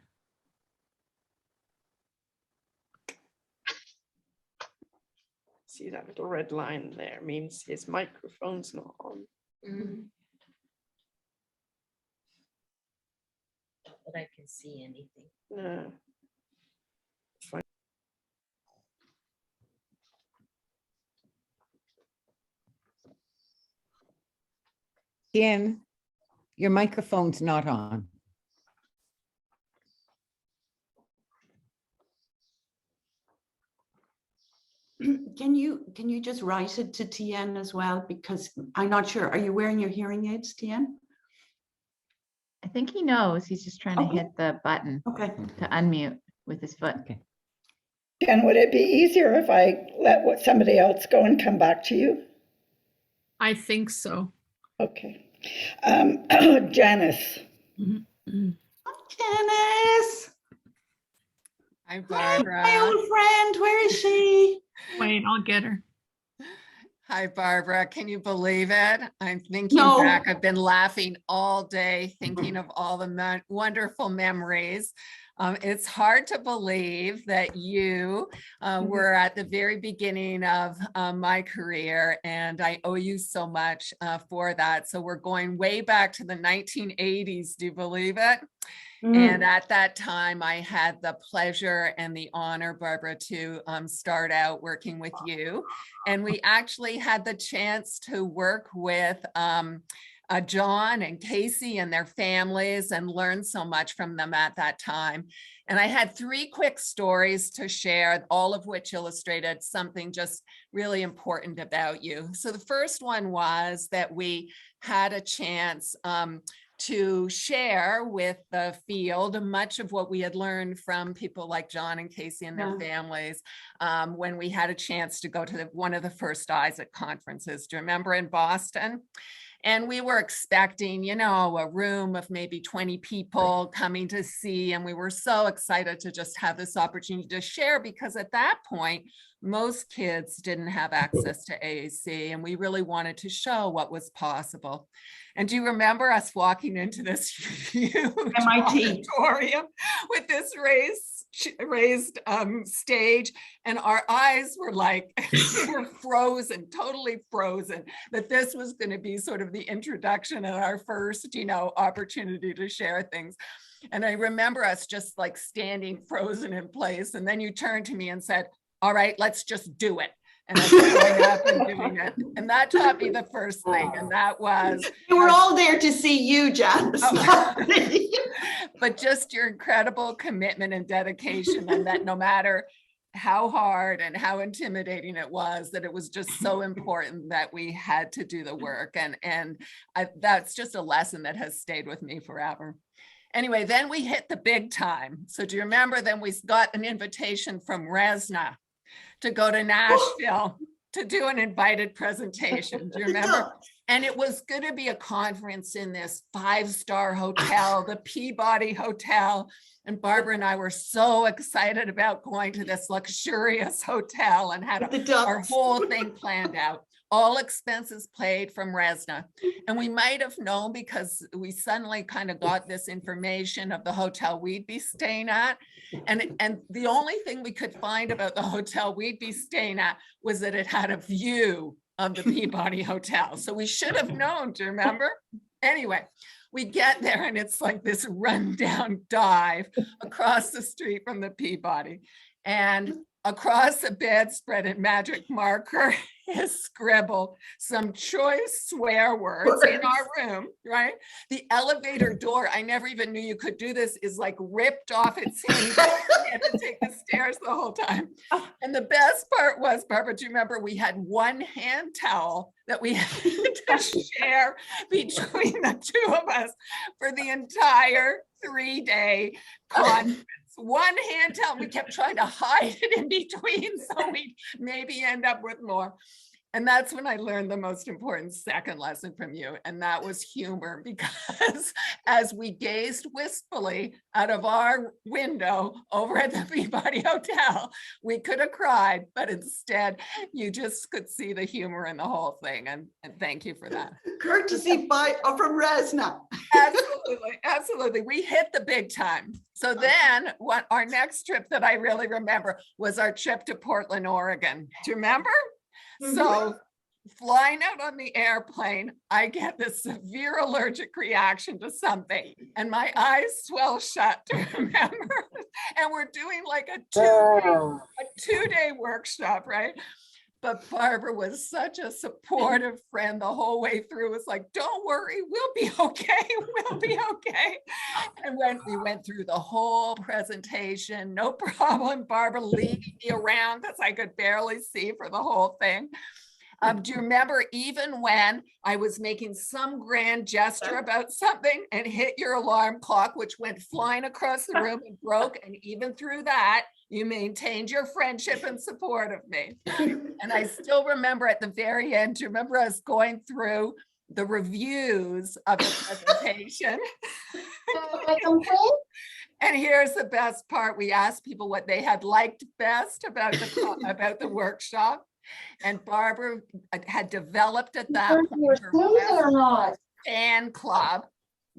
Speaker 12: See that little red line there means his microphone's not on.
Speaker 6: Not that I can see anything.
Speaker 12: No.
Speaker 1: Ian, your microphone's not on.
Speaker 3: Can you just write it to Tien as well? Because I'm not sure. Are you wearing your hearing aids, Tien?
Speaker 16: I think he knows. He's just trying to hit the button to unmute with his foot.
Speaker 4: Jen, would it be easier if I let somebody else go and come back to you?
Speaker 14: I think so.
Speaker 4: Okay. Janice.
Speaker 3: Janice.
Speaker 7: Hi, Barbara.
Speaker 3: My old friend, where is she?
Speaker 14: Wait, I'll get her.
Speaker 7: Hi, Barbara. Can you believe it? I'm thinking
Speaker 3: No.
Speaker 7: back. I've been laughing all day, thinking of all the wonderful memories. It's hard to believe that you were at the very beginning of my career, and I owe you so much for that. So we're going way back to the 1980s. Do you believe it? And at that time, I had the pleasure and the honor, Barbara, to start out working with you. And we actually had the chance to work with John and Casey and their families and learn so much from them at that time. And I had 3 quick stories to share, all of which illustrated something just really important about you. So the first one was that we had a chance to share with the field much of what we had learned from people like John and Casey and their families when we had a chance to go to one of the first Isaac conferences. Do you remember, in Boston? And we were expecting, you know, a room of maybe 20 people coming to see, and we were so excited to just have this opportunity to share, because at that point, most kids didn't have access to AAC, and we really wanted to show what was possible. And do you remember us walking into this huge
Speaker 3: MIT
Speaker 7: auditorium with this raised stage, and our eyes were like, we were frozen, totally frozen, that this was going to be sort of the introduction and our first, you know, opportunity to share things. And I remember us just like standing frozen in place. And then you turned to me and said, all right, let's just do it. And I was going up and doing it. And that taught me the first thing. And that was,
Speaker 3: we were all there to see you, Janice.
Speaker 7: But just your incredible commitment and dedication, and that no matter how hard and how intimidating it was, that it was just so important that we had to do the work. And that's just a lesson that has stayed with me forever. Anyway, then we hit the big time. So do you remember, then we got an invitation from Resna to go to Nashville to do an invited presentation. Do you remember? And it was going to be a conference in this 5-star hotel, the Peabody Hotel. And Barbara and I were so excited about going to this luxurious hotel and had our whole thing planned out. All expenses paid from Resna. And we might have known, because we suddenly kind of got this information of the hotel we'd be staying at. And the only thing we could find about the hotel we'd be staying at was that it had a view of the Peabody Hotel. So we should have known, do you remember? Anyway, we get there and it's like this rundown dive across the street from the Peabody. And across a bedspread in magic marker has scribbled some choice swear words in our room, right? The elevator door, I never even knew you could do this, is like ripped off its hinge. We had to take the stairs the whole time. And the best part was, Barbara, do you remember we had one hand towel that we had to share between the two of us for the entire 3-day conference? One hand towel. We kept trying to hide it in between so we'd maybe end up with more. And that's when I learned the most important second lesson from you. And that was humor, because as we gazed wistfully out of our window over at the Peabody Hotel, we could have cried, but instead you just could see the humor in the whole thing. And thank you for that.
Speaker 3: Courtesy from Resna.
Speaker 7: Absolutely, absolutely. We hit the big time. So then what our next trip that I really remember was our trip to Portland, Oregon. Do you remember? So flying out on the airplane, I get this severe allergic reaction to something and my eyes swell shut to remember. And we're doing like a two-day workshop, right? But Barbara was such a supportive friend the whole way through. It was like, don't worry, we'll be okay. We'll be okay. And when we went through the whole presentation, no problem. Barbara leading me around because I could barely see for the whole thing. Do you remember even when I was making some grand gesture about something and hit your alarm clock, which went flying across the room and broke, and even through that, you maintained your friendship and support of me. And I still remember at the very end, do you remember us going through the reviews of the presentation? And here's the best part. We asked people what they had liked best about the workshop. And Barbara had developed at that point her fan club,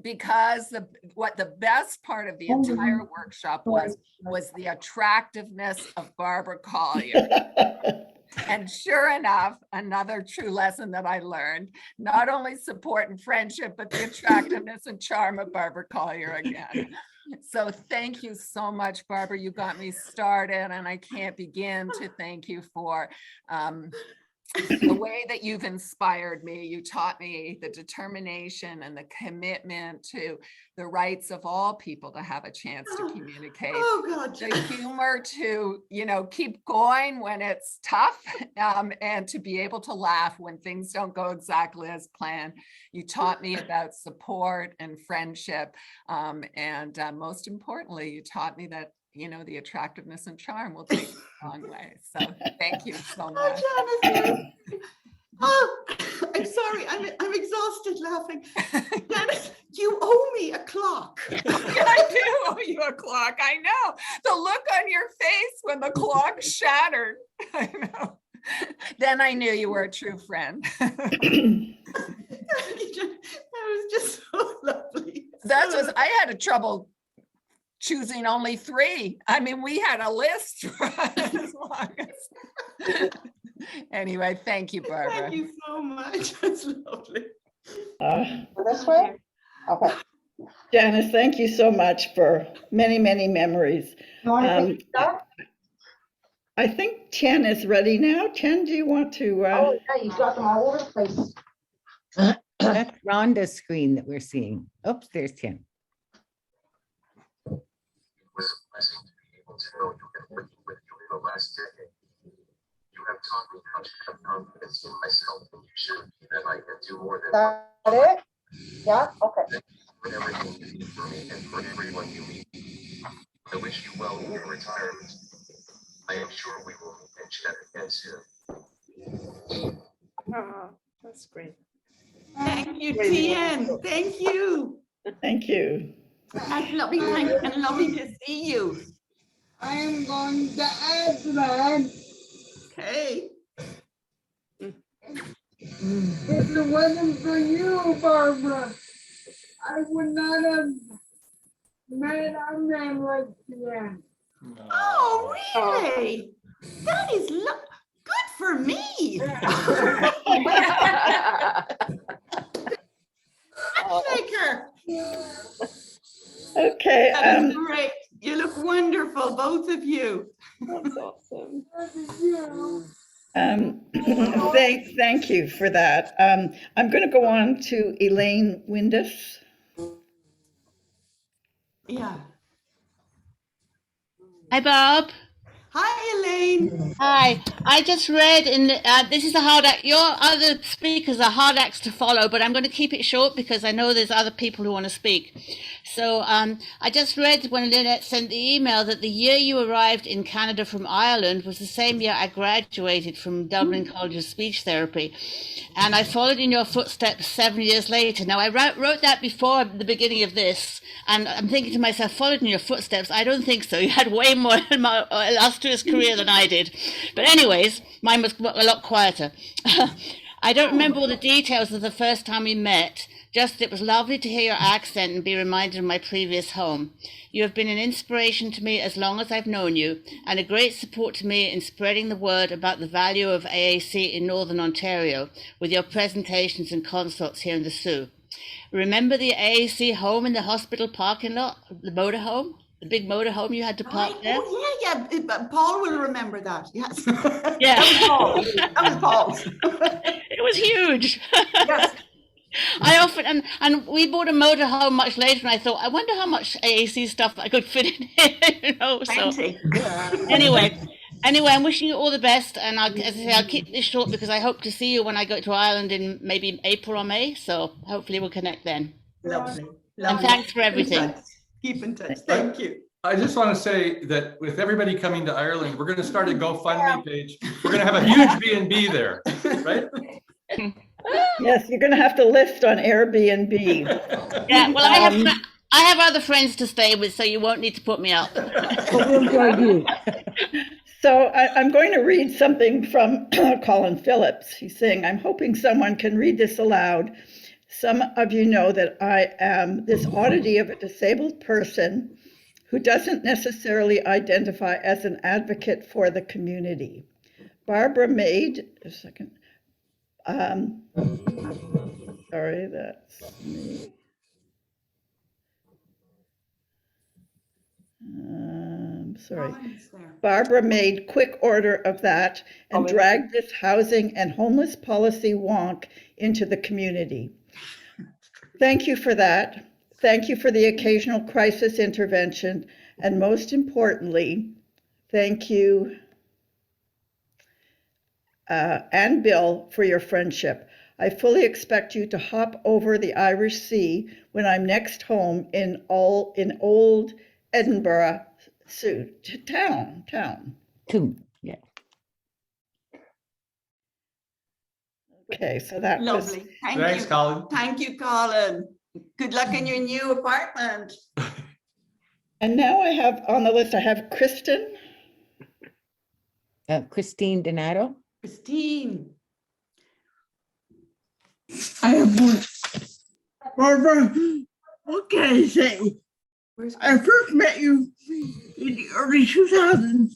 Speaker 7: because the best part of the entire workshop was the attractiveness of Barbara Collier. And sure enough, another true lesson that I learned, not only support and friendship, but the attractiveness and charm of Barbara Collier again. So thank you so much, Barbara. You got me started, and I can't begin to thank you for the way that you've inspired me. You taught me the determination and the commitment to the rights of all people to have a chance to communicate.
Speaker 3: Oh God.
Speaker 7: The humor to, keep going when it's tough, and to be able to laugh when things don't go exactly as planned. You taught me about support and friendship. And most importantly, you taught me that the attractiveness and charm will take you a long way. So thank you so much.
Speaker 3: Oh, I'm sorry. I'm exhausted laughing. Janice, you owe me a clock.
Speaker 7: I do owe you a clock. I know. The look on your face when the clock shattered. I know. Then I knew you were a true friend.
Speaker 3: That was just so lovely.
Speaker 7: I had a trouble choosing only 3. I mean, we had a list for as long as. Anyway, thank you, Barbara.
Speaker 3: Thank you so much. That's lovely.
Speaker 21: This way? Okay.
Speaker 4: Janice, thank you so much for many, many memories. I think Chen is ready now. Chen, do you want to?
Speaker 21: Oh, yeah, you got them all over the place.
Speaker 1: That's Rhonda's screen that we're seeing. Oops, there's Tim.
Speaker 8: It was a blessing to be able to know you have working with you in the last decade. You have taught me how to have confidence in myself, and you showed me that I can do more than
Speaker 21: That it? Yeah, okay.
Speaker 8: Thank you for everything you did for me and for everyone you meet. I wish you well in your retirement. I am sure we will meet and chat again soon.
Speaker 12: Oh, that's great.
Speaker 3: Thank you, Tien. Thank you.
Speaker 4: Thank you.
Speaker 3: That's lovely. Thank you, and lovely to see you.
Speaker 21: I am going to add that.
Speaker 3: Okay.
Speaker 21: If it wasn't for you, Barbara, I would not have made our man like that.
Speaker 3: Oh, really? That is good for me. Matchmaker.
Speaker 4: Okay.
Speaker 3: That is great. You look wonderful, both of you.
Speaker 15: That's awesome.
Speaker 4: Thank you for that. I'm going to go on to Elaine Windus.
Speaker 3: Yeah.
Speaker 9: Hi, Bob.
Speaker 3: Hi, Elaine.
Speaker 9: Hi. I just read in this is a hard act. Your other speakers are hard acts to follow, but I'm going to keep it short because I know there's other people who want to speak. So I just read when Lynette sent the email that the year you arrived in Canada from Ireland was the same year I graduated from Dublin College of Speech Therapy. And I followed in your footsteps 7 years later. Now, I wrote that before the beginning of this, and I'm thinking to myself, followed in your footsteps? I don't think so. You had way more illustrious career than I did. But anyways, mine was a lot quieter. I don't remember all the details of the first time we met, just it was lovely to hear your accent and be reminded of my previous home. You have been an inspiration to me as long as I've known you, and a great support to me in spreading the word about the value of AAC in Northern Ontario with your presentations and consults here in the Soo. Remember the AAC home in the hospital parking lot, the motorhome? The big motorhome you had to park there?
Speaker 3: Oh, yeah. Paul will remember that. Yes.
Speaker 9: Yeah.
Speaker 3: That was Paul's.
Speaker 9: It was huge.
Speaker 3: Yes.
Speaker 9: I often, and we bought a motorhome much later, and I thought, I wonder how much AAC stuff I could fit in here, you know. So anyway, I'm wishing you all the best, and as I say, I'll keep this short because I hope to see you when I go to Ireland in maybe April or May. So hopefully we'll connect then.
Speaker 3: Lovely.
Speaker 9: And thanks for everything.
Speaker 3: Keep in touch. Thank you.
Speaker 10: I just want to say that with everybody coming to Ireland, we're going to start a GoFundMe page. We're going to have a huge B&B there, right?
Speaker 4: Yes, you're going to have to lift on Airbnb.
Speaker 9: Yeah, well, I have other friends to stay with, so you won't need to put me up.
Speaker 4: We'll join you. So I'm going to read something from Colin Phillips. He's saying, I'm hoping someone can read this aloud. Some of you know that I am this oddity of a disabled person who doesn't necessarily identify as an advocate for the community. Barbara made, a second, sorry, that's me. Sorry. Barbara made quick order of that and dragged this housing and homeless policy wonk into the community. Thank you for that. Thank you for the occasional crisis intervention. And most importantly, thank you, and Bill, for your friendship. I fully expect you to hop over the Irish Sea when I'm next home in old Edinburgh town.
Speaker 1: Yeah.
Speaker 4: Okay, so that
Speaker 3: Lovely.
Speaker 4: was.
Speaker 10: Thanks, Colin.
Speaker 3: Thank you, Colin. Good luck in your new apartment.
Speaker 4: And now I have on the list, I have Kristen.
Speaker 1: Christine Donato.
Speaker 3: Christine.
Speaker 23: I have one. Barbara, what can I say? I first met you in the early 2000s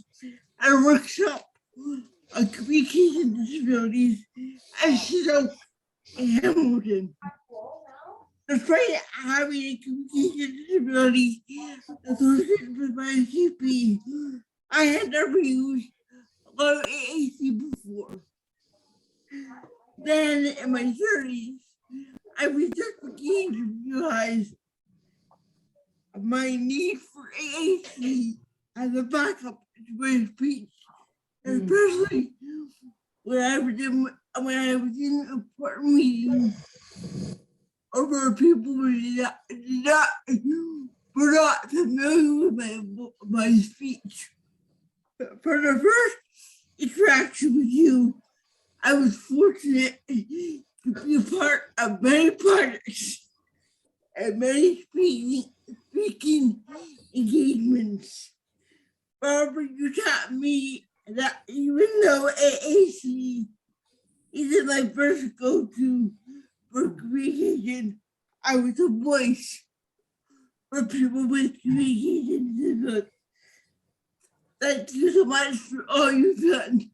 Speaker 23: at a workshop on communication disabilities at Stroke in Hamilton. Despite having a communication disability associated with my CP, I had never used a lot of AAC before. Then in my 30s, I was just beginning to realize my need for AAC as a backup to my speech, especially when I was in important meetings over people who were not familiar with my speech. For the first interaction with you, I was fortunate to be a part of many projects and many speaking engagements. Barbara, you taught me that even though AAC isn't my first go-to for communication, I was a voice for people with communication disabilities. Thank you so much for all you've done.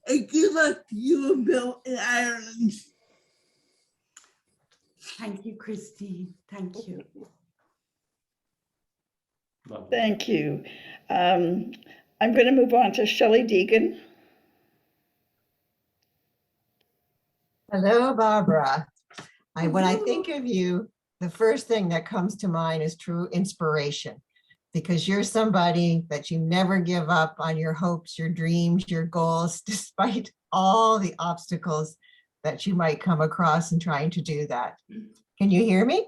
Speaker 23: And good luck to you and Bill in Ireland.
Speaker 3: Thank you, Christine. Thank you.
Speaker 4: Thank you. I'm going to move on to Shelley Deegan.
Speaker 2: Hello, Barbara. When I think of you, the first thing that comes to mind is true inspiration, because you're somebody that you never give up on your hopes, your dreams, your goals, despite all the obstacles that you might come across in trying to do that. Can you hear me?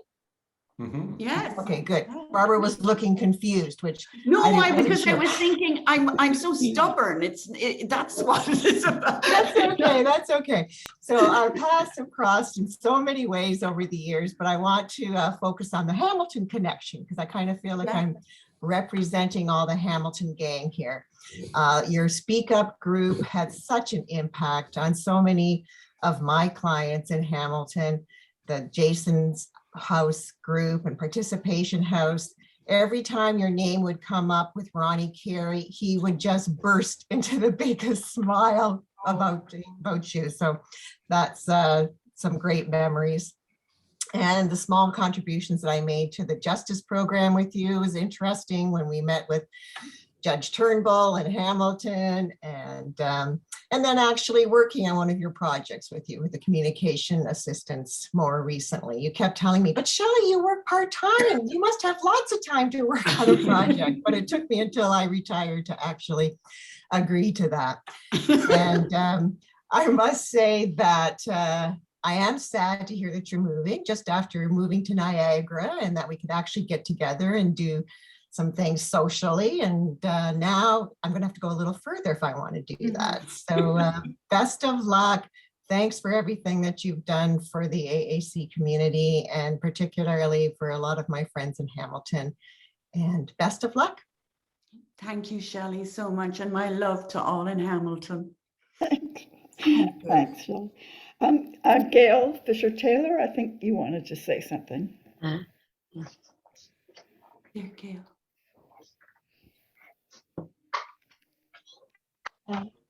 Speaker 3: Yes.
Speaker 2: Okay, good. Barbara was looking confused, which
Speaker 3: No,
Speaker 2: wasn't
Speaker 3: because I
Speaker 2: sure.
Speaker 3: was thinking I'm so stubborn. That's what it's about.
Speaker 2: That's okay. That's okay. So our paths have crossed in so many ways over the years, but I want to focus on the Hamilton connection because I kind of feel like I'm representing all the Hamilton gang here. Your Speak Up group had such an impact on so many of my clients in Hamilton, the Jason's House group and Participation House. Every time your name would come up with Ronnie Carey, he would just burst into the biggest smile about you. So that's some great memories. And the small contributions that I made to the justice program with you was interesting when we met with Judge Turnbull in Hamilton, and then actually working on one of your projects with you with the communication assistance more recently. You kept telling me, but Shelley, you work part-time. You must have lots of time to work on a project. But it took me until I retired to actually agree to that. And I must say that I am sad to hear that you're moving just after moving to Niagara, and that we could actually get together and do some things socially. And now I'm going to have to go a little further if I want to do that. So best of luck. Thanks for everything that you've done for the AAC community, and particularly for a lot of my friends in Hamilton. And best of luck.
Speaker 3: Thank you, Shelley, so much. And my love to all in Hamilton.
Speaker 4: Thanks, Shelley. Gail Fisher-Taylor, I think you wanted to say something.
Speaker 3: There, Gail.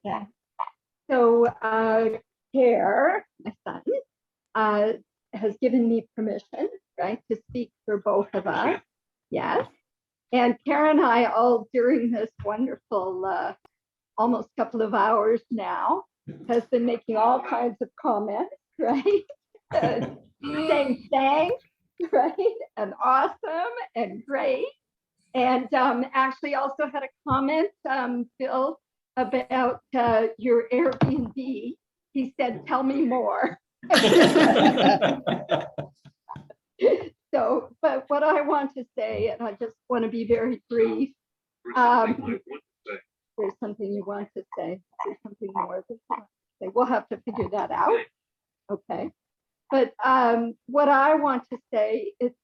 Speaker 13: Yeah. So Care, my son, has given me permission, right, to speak for both of us. Yes. And Karen and I, all during this wonderful almost couple of hours now, has been making all kinds of comments, right? Saying thanks, right? And awesome and great. And actually also had a comment, Phil, about your Airbnb. He said, tell me more. So, but what I want to say, and I just want to be very brief. There's something you want to say. There's something more that you want to say. We'll have to figure that out. Okay. But what I want to say, it's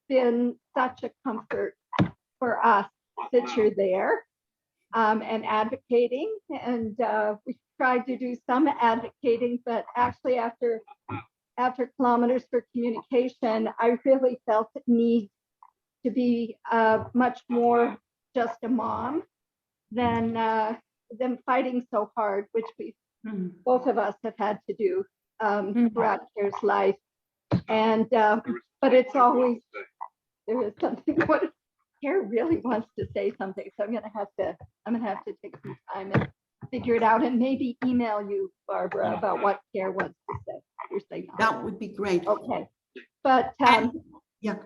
Speaker 13: been such a comfort for us that you're there and advocating. And we tried to do some advocating, but actually after Kilometers for Communication, I really felt the need to be much more just a mom than fighting so hard, which we both of us have had to do throughout Care's life. And but it's always, there is something. What Care really wants to say something, so I'm gonna have to take some time and figure it out, and maybe email you, Barbara, about what Care wants to say. You're saying
Speaker 3: that would be great.
Speaker 13: Okay, but
Speaker 3: yeah,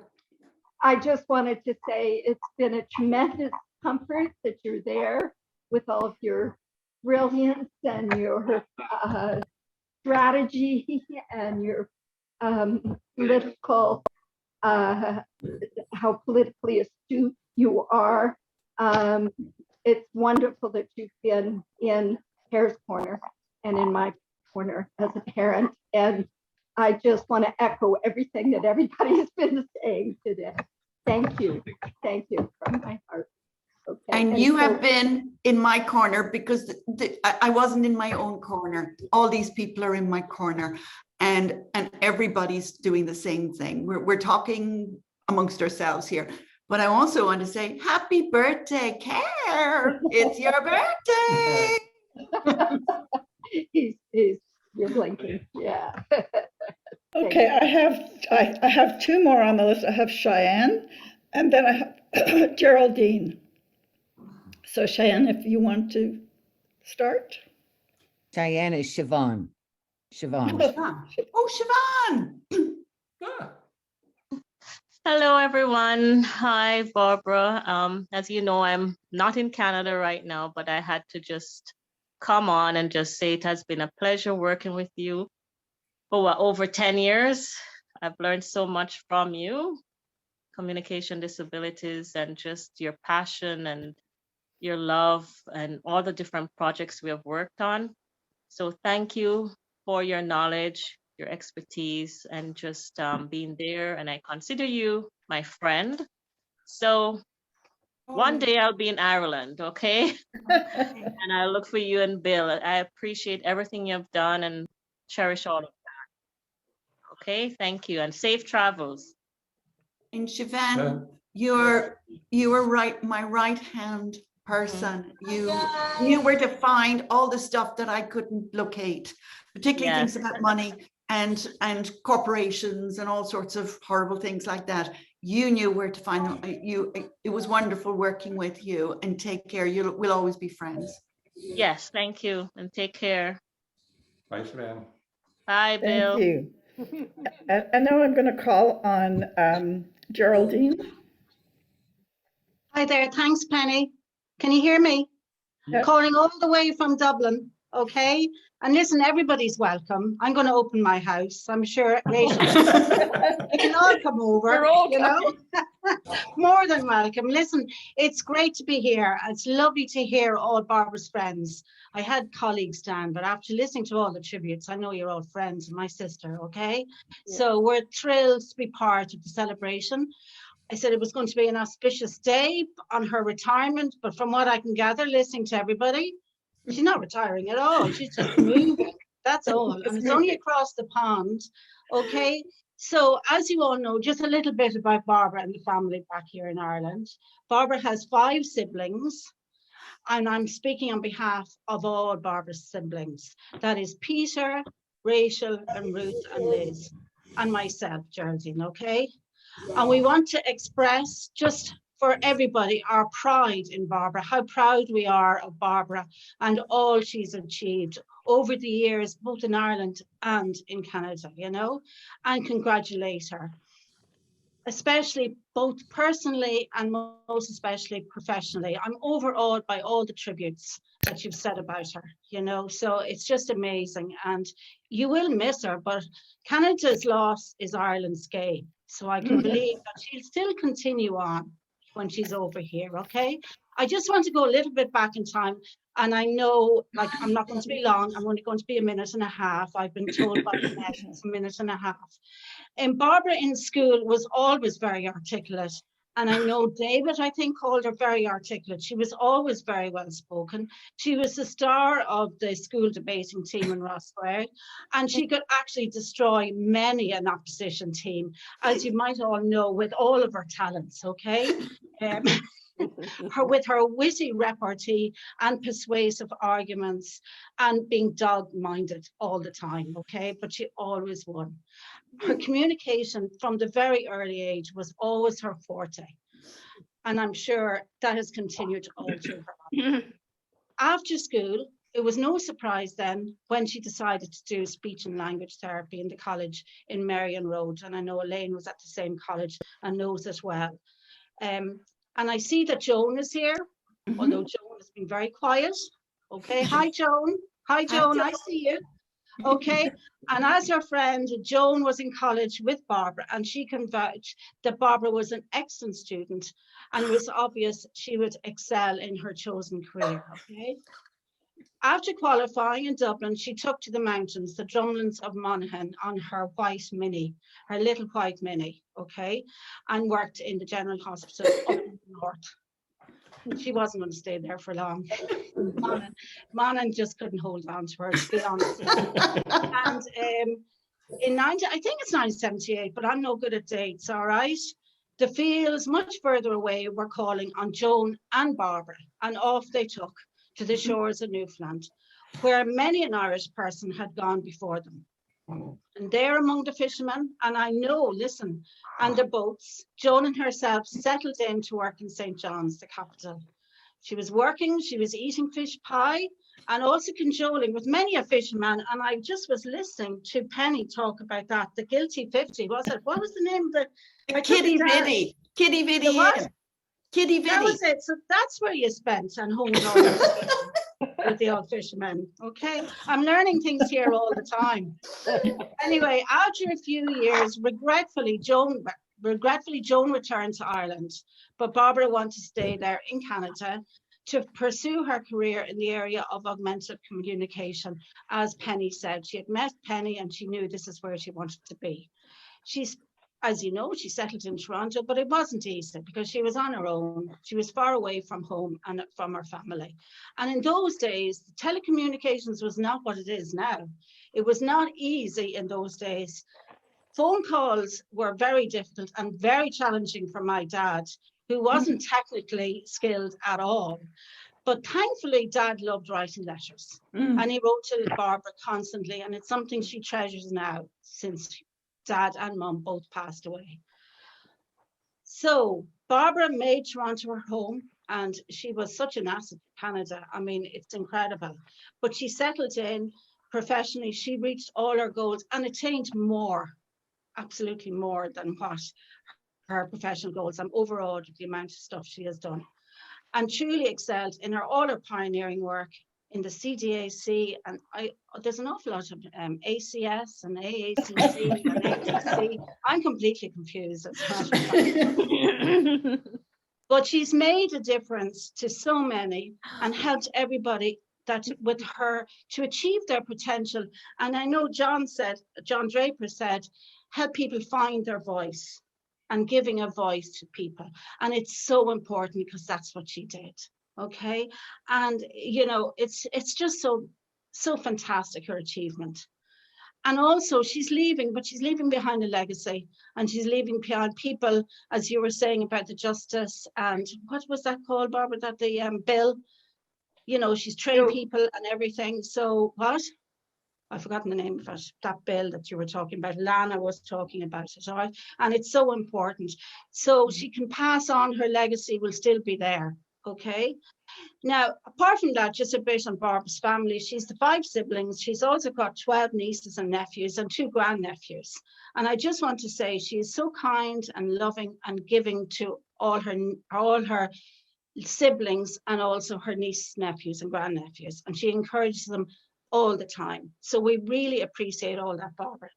Speaker 13: I just wanted to say it's been a tremendous comfort that you're there with all of your brilliance and your strategy and your political, how politically astute you are. It's wonderful that you've been in Care's corner and in my corner as a parent. And I just want to echo everything that everybody's been saying today. Thank you. Thank you from my heart. Okay.
Speaker 3: And you have been in my corner, because I wasn't in my own corner. All these people are in my corner, and everybody's doing the same thing. We're talking amongst ourselves here. But I also want to say happy birthday, Care. It's your birthday.
Speaker 13: You're blinking. Yeah.
Speaker 4: Okay, I have two more on the list. I have Cheyenne, and then I have Geraldine. So Cheyenne, if you want to start.
Speaker 1: Cheyenne is Siobhan. Siobhan.
Speaker 3: Oh, Siobhan.
Speaker 11: Hello, everyone. Hi, Barbara. As you know, I'm not in Canada right now, but I had to just come on and just say it has been a pleasure working with you for over 10 years. I've learned so much from you, communication disabilities, and just your passion and your love and all the different projects we have worked on. So thank you for your knowledge, your expertise, and just being there. And I consider you my friend. So one day I'll be in Ireland, okay? And I'll look for you and Bill. I appreciate everything you've done and cherish all of that. Okay, thank you and safe travels.
Speaker 3: And Siobhan, you were right, my right-hand person. You knew where to find all the stuff that I couldn't locate, particularly things about money and corporations and all sorts of horrible things like that. You knew where to find them. It was wonderful working with you, and take care. We'll always be friends.
Speaker 11: Yes, thank you, and take care.
Speaker 10: Bye, Siobhan.
Speaker 11: Bye, Bill.
Speaker 4: Thank you. And now I'm going to call on Geraldine.
Speaker 17: Hi there. Thanks, Penny. Can you hear me?
Speaker 4: Yep.
Speaker 17: Calling all the way from Dublin. Okay. And listen, everybody's welcome. I'm going to open my house. I'm sure Rachel, you can all come over. You know, more than welcome. Listen, it's great to be here. It's lovely to hear all Barbara's friends. I had colleagues down, but after listening to all the tributes, I know you're all friends and my sister. Okay. Yeah. So we're thrilled to be part of the celebration. I said it was going to be an auspicious day on her retirement, but from what I can gather, listening to everybody, she's not retiring at all. She's just moving. That's all. And it's only across the pond. Okay. So as you all know, just a little bit about Barbara and the family back here in Ireland. Barbara has 5 siblings, and I'm speaking on behalf of all Barbara's siblings. That is Peter, Rachel, and Ruth, and Liz, and myself, Geraldine. Okay. And we want to express just for everybody our pride in Barbara, how proud we are of Barbara and all she's achieved over the years, both in Ireland and in Canada, you know, and congratulate her, especially both personally and most especially professionally. I'm overawed by all the tributes that you've said about her, you know, so it's just amazing. And you will miss her, but Canada's loss is Ireland's gain. So I can believe that she'll still continue on when she's over here, okay? I just want to go a little bit back in time, and I know, like, I'm not going to be long. I'm only going to be a minute and a half. I've been told by the net it's a minute and a half. And Barbara in school was always very articulate. And I know David, I think, called her very articulate. She was always very well spoken. She was the star of the school debating team in Ross Square, and she could actually destroy many an opposition team, as you might all know, with all of her talents, okay? With her witty repartee and persuasive arguments and being dog-minded all the time, okay? But she always won. Her communication from the very early age was always her forte. And I'm sure that has continued all through her. After school, it was no surprise then when she decided to do speech and language therapy in the college in Marion Road. And I know Elaine was at the same college and knows it well. And I see that Joan is here, although Joan has been very quiet. Okay, hi Joan. Hi Joan, I see you. Okay, and as her friend, Joan was in college with Barbara, and she can vouch that Barbara was an excellent student, and it was obvious she would excel in her chosen career. Okay. After qualifying in Dublin, she took to the mountains, the drumlins of Monaghan, on her white Mini, her little white Mini, okay, and worked in the General Hospital up in the north. She wasn't going to stay there for long. Monaghan just couldn't hold on to her, to be honest. And in I think it's 1978, but I'm no good at dates, all right? The fields much further away were calling on Joan and Barbara, and off they took to the shores of Newfoundland, where many an Irish person had gone before them. And there among the fishermen, and I know, listen, and the boats, Joan and herself settled in to work in St. John's, the capital. She was working, she was eating fish pie, and also cajoling with many a fisherman. And I just was listening to Penny talk about that, the guilty 50, was it? What was the name of the
Speaker 3: Kitty Viddy. Kitty Viddy.
Speaker 17: The what?
Speaker 3: Kitty
Speaker 17: That
Speaker 3: Viddy.
Speaker 17: was it. So that's where you spent and honed all your skills with the old fishermen. Okay, I'm learning things here all the time. Anyway, after a few years, regretfully, Joan returned to Ireland, but Barbara wanted to stay there in Canada to pursue her career in the area of augmented communication. As Penny said, she had met Penny and she knew this is where she wanted to be. She's, as you know, she settled in Toronto, but it wasn't easy because she was on her own. She was far away from home and from her family. And in those days, telecommunications was not what it is now. It was not easy in those days. Phone calls were very difficult and very challenging for my dad, who wasn't technically skilled at all. But thankfully, Dad loved writing letters. And he wrote to Barbara constantly, and it's something she treasures now since Dad and Mum both passed away. So Barbara made Toronto her home, and she was such an asset to Canada. I mean, it's incredible. But she settled in professionally. She reached all her goals and attained more, absolutely more than what her professional goals. I'm overawed with the amount of stuff she has done, and truly excelled in all her pioneering work in the CDAC, and there's an awful lot of ACS and AACC and ATC. I'm completely confused. But she's made a difference to so many and helped everybody that with her to achieve their potential. And I know John Draper said, help people find their voice and giving a voice to people. And it's so important because that's what she did. Okay. And, you know, it's just so fantastic, her achievement. And also she's leaving, but she's leaving behind a legacy, and she's leaving behind people, as you were saying about the justice and what was that called, Barbara, that the bill, you know, she's trained people and everything. So what? I've forgotten the name of it, that bill that you were talking about. Lana was talking about it, all right? And it's so important. So she can pass on, her legacy will still be there, okay? Now, apart from that, just a bit on Barbara's family. She's the 5 siblings. She's also got 12 nieces and nephews and 2 grandnephews. And I just want to say she is so kind and loving and giving to all her siblings and also her nieces, nephews and grandnephews. And she encourages them all the time. So we really appreciate all that, Barbara.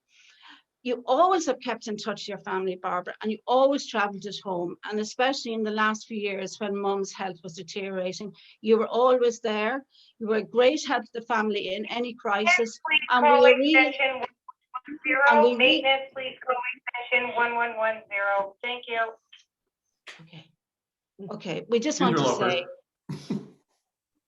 Speaker 17: You always have kept in touch with your family, Barbara, and you always traveled at home. And especially in the last few years when Mum's health was deteriorating, you were always there. You were a great help to the family in any crisis. And we were really,
Speaker 18: maintenance, please call extension 1110. Thank you.
Speaker 17: Okay, we just want to say,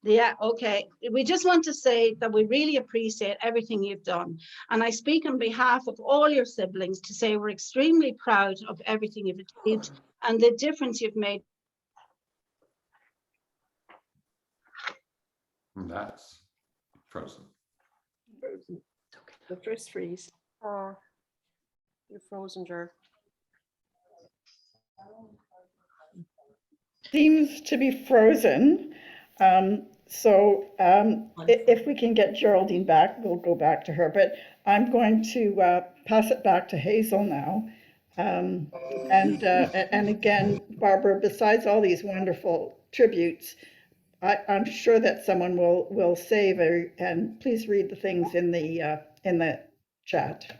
Speaker 17: yeah, okay. We just want to say that we really appreciate everything you've done. And I speak on behalf of all your siblings to say we're extremely proud of everything you've achieved and the difference you've made.
Speaker 10: That's frozen.
Speaker 19: Frozen. The first freeze.
Speaker 20: You're frozen, Jer.
Speaker 4: Seems to be frozen. If we can get Geraldine back, we'll go back to her. But I'm going to pass it back to Hazel now. And again, Barbara, besides all these wonderful tributes, I'm sure that someone will save and please read the things in the chat.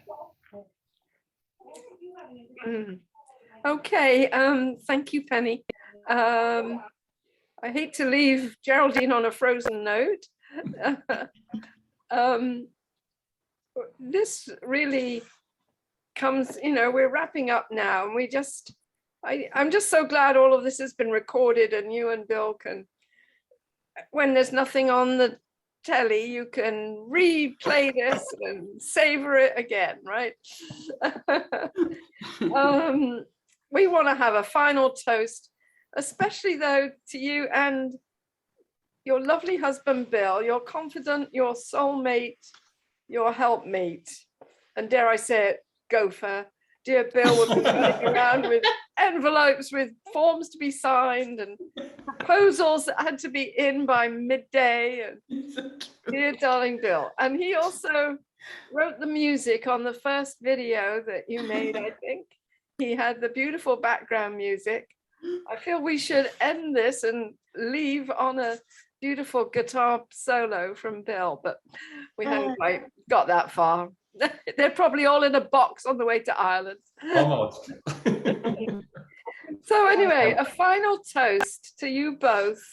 Speaker 12: Okay, thank you, Penny. I hate to leave Geraldine on a frozen note. This really comes, you know, we're wrapping up now, and I'm just so glad all of this has been recorded, and you and Bill can, when there's nothing on the telly, you can replay this and savor it again, right? We want to have a final toast, especially though to you and your lovely husband, Bill, your confidant, your soulmate, your helpmate, and dare I say it, gopher. Dear Bill would be running around with envelopes with forms to be signed and proposals that had to be in by midday. And dear darling Bill. And he also wrote the music on the first video that you made, I think. He had the beautiful background music. I feel we should end this and leave on a beautiful guitar solo from Bill, but we haven't quite got that far. They're probably all in a box on the way to Ireland.
Speaker 10: Almost.
Speaker 12: So anyway, a final toast to you both.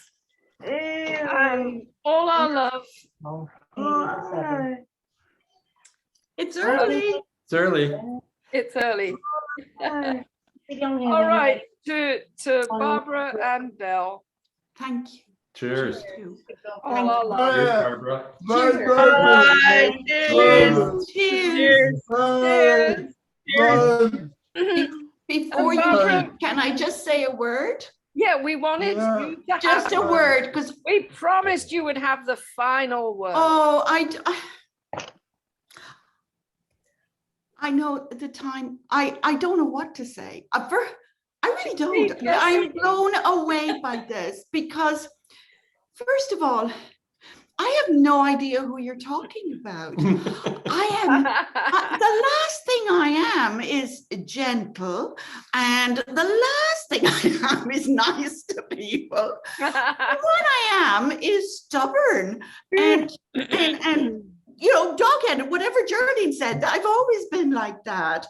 Speaker 12: All our love.
Speaker 3: It's early.
Speaker 10: It's early.
Speaker 12: It's early. All right, to Barbara and Bill.
Speaker 3: Thank you.
Speaker 10: Cheers.
Speaker 12: All our love.
Speaker 10: Cheers, Barbara.
Speaker 3: Cheers. Cheers. Before you leave, can I just say a word?
Speaker 12: Yeah, we wanted you to
Speaker 3: just
Speaker 12: have
Speaker 3: a word, because
Speaker 12: we promised you would have the final word.
Speaker 3: Oh, I know at the time, I don't know what to say. I really don't. I'm blown away by this because, first of all, I have no idea who you're talking about. The last thing I am is gentle, and the last thing I am is nice to people. What I am is stubborn and you know, dog-headed, whatever Geraldine said. I've always been like that.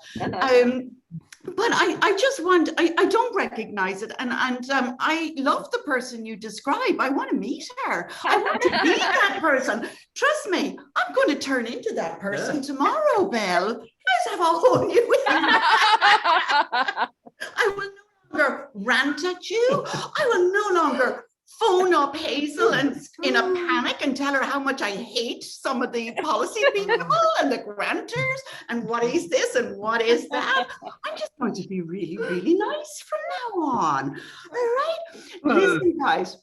Speaker 3: But I just want, I don't recognize it. And I love the person you describe. I want to meet her. I want to be that person. Trust me, I'm going to turn into that person tomorrow, Belle. Let's have a whole new I will no longer rant at you. I will no longer phone up Hazel and in a panic and tell her how much I hate some of the policy people and the grantors and what is this and what is that. I'm just going to be really, really nice from now on. All right. Listen, guys,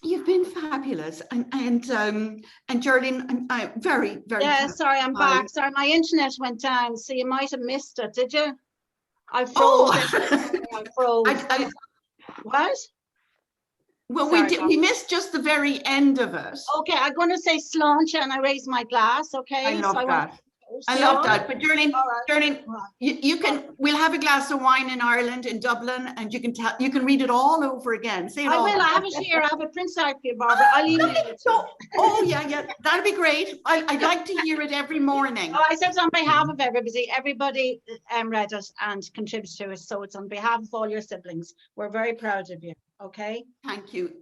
Speaker 3: you've been fabulous, and Geraldine, I'm very, very.
Speaker 17: Yeah, sorry, I'm back. Sorry, my internet went down, so you might have missed it. Did you? I froze. I froze. What?
Speaker 3: Well, we missed just the very end of it.
Speaker 17: Okay, I'm going to say sláinte and I raise my glass, okay?
Speaker 3: I love that. I love that. But Geraldine, you can, we'll have a glass of wine in Ireland, in Dublin, and you can read it all over again. Say it all.
Speaker 17: I will. I have it here. I have a print out for you, Barbara. I'll email it.
Speaker 3: Oh, yeah. That'd be great. I'd like to hear it every morning.
Speaker 17: Oh, I said it's on behalf of everybody. Everybody read it and contributes to it. So it's on behalf of all your siblings. We're very proud of you. Okay.
Speaker 3: Thank you.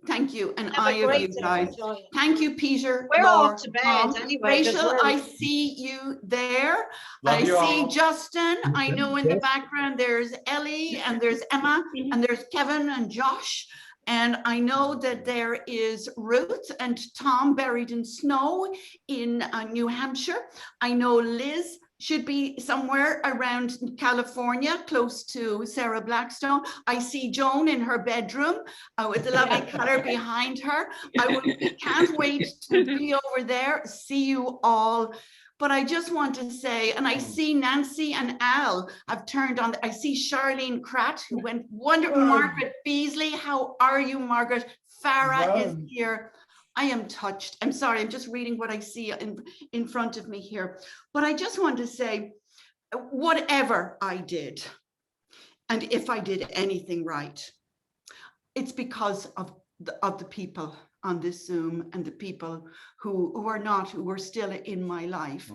Speaker 3: And I of you guys. Thank you, Peter.
Speaker 17: We're off to bed anyway.
Speaker 3: Rachel, I see you there.
Speaker 10: Love
Speaker 3: I
Speaker 10: you
Speaker 3: see
Speaker 10: all.
Speaker 3: Justin. I know in the background there's Ellie and there's Emma and there's Kevin and Josh. And I know that there is Ruth and Tom buried in snow in New Hampshire. I know Liz should be somewhere around California, close to Sarah Blackstone. I see Joan in her bedroom with the lovely color behind her. Can't wait to be over there, see you all. But I just want to say, and I see Nancy and Al have turned on. I see Charlene Kratt, who went wonderful. Margaret Beasley, how are you, Margaret? Farah is here. I am touched. I'm sorry, I'm just reading what I see in front of me here. But I just want to say, whatever I did, and if I did anything right, it's because of the people on this Zoom and the people who are still in my life.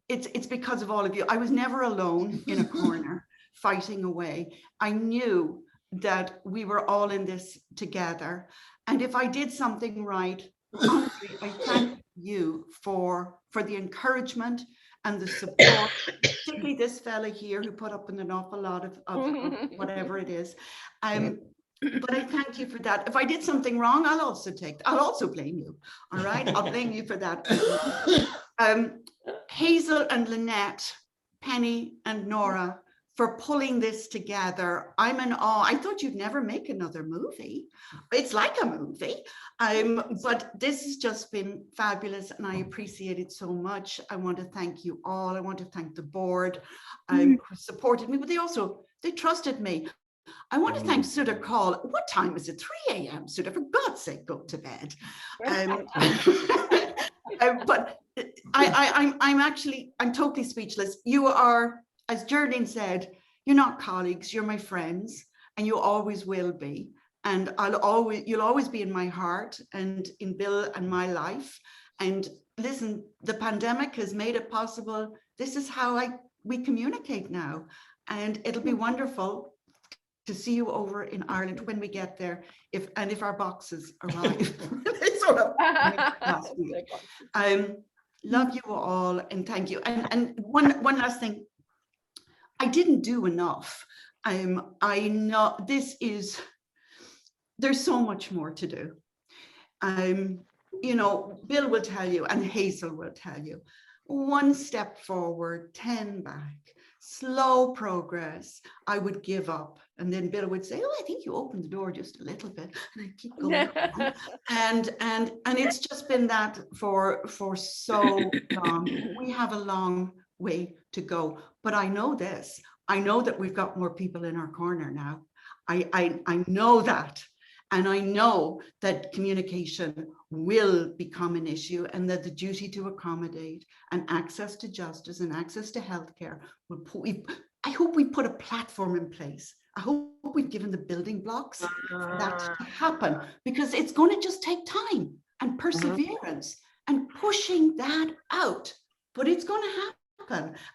Speaker 3: It's because of all of you. I was never alone in a corner fighting away. I knew that we were all in this together. And if I did something right, honestly, I thank you for the encouragement and the support, particularly this fella here who put up with an awful lot of whatever it is. But I thank you for that. If I did something wrong, I'll also blame you. All right, I'll blame you for that. Hazel and Lynette, Penny and Nora, for pulling this together. I'm in awe. I thought you'd never make another movie. It's like a movie. But this has just been fabulous and I appreciate it so much. I want to thank you all. I want to thank the board who supported me, but they trusted me. I want to thank Sudha Call. What time is it? 3 a.m. Sudha, for God's sake, go to bed. But I'm totally speechless. You are, as Geraldine said, you're not colleagues, you're my friends, and you always will be. And you'll always be in my heart and in Bill and my life. And listen, the pandemic has made it possible. This is how we communicate now. And it'll be wonderful to see you over in Ireland when we get there, if our boxes arrive. Sort of last week. Love you all and thank you. And one last thing, I didn't do enough. I know there's so much more to do. You know, Bill will tell you and Hazel will tell you, 1 step forward, 10 back, slow progress. I would give up. And then Bill would say, oh, I think you opened the door just a little bit. And I keep going. and it's just been that for so long. We have a long way to go. But I know this. I know that we've got more people in our corner now. I know that. And I know that communication will become an issue, and that the duty to accommodate and access to justice and access to healthcare I hope we put a platform in place. I hope we've given the building blocks for that to happen, because it's going to just take time and perseverance and pushing that out. But it's going to happen.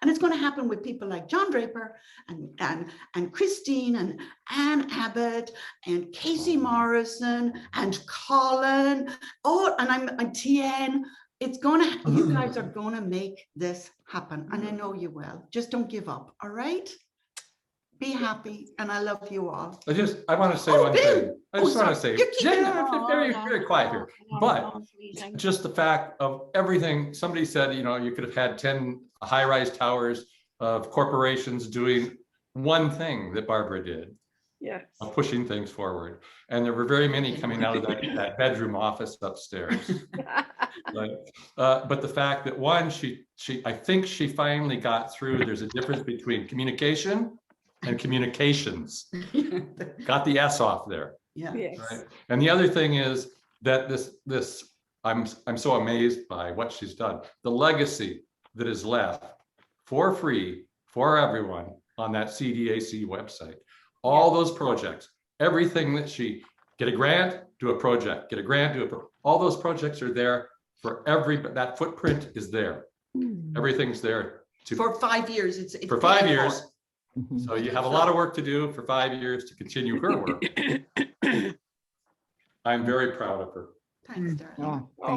Speaker 3: And it's going to happen with people like John Draper and Christine and Anne Abbott and Casey Morrison and Colin. And I'm TN. It's going to, you guys are going to make this happen. And I know you will. Just don't give up. All right? Be happy. And I love you all.
Speaker 10: I want to say one thing. I just want to say, very, very quiet here. But just the fact of everything, somebody said, you know, you could have had 10 high-rise towers of corporations doing one thing that Barbara did.
Speaker 12: Yes.
Speaker 10: Of pushing things forward. And there were very many coming out of that bedroom office upstairs. But the fact that I think she finally got through, there's a difference between communication and communications. Got the S off there.
Speaker 3: Yeah.
Speaker 12: Yes.
Speaker 10: Right? And the other thing is that I'm so amazed by what she's done. The legacy that is left for free for everyone on that CDAC website. All those projects, everything that get a grant, do a project, get a grant, do a project. All those projects are there for that footprint is there. Everything's there.
Speaker 3: For 5 years. It's
Speaker 10: for 5 years. So you have a lot of work to do for 5 years to continue her work. I'm very proud of her.
Speaker 3: Thanks, darling.
Speaker 1: Oh, thank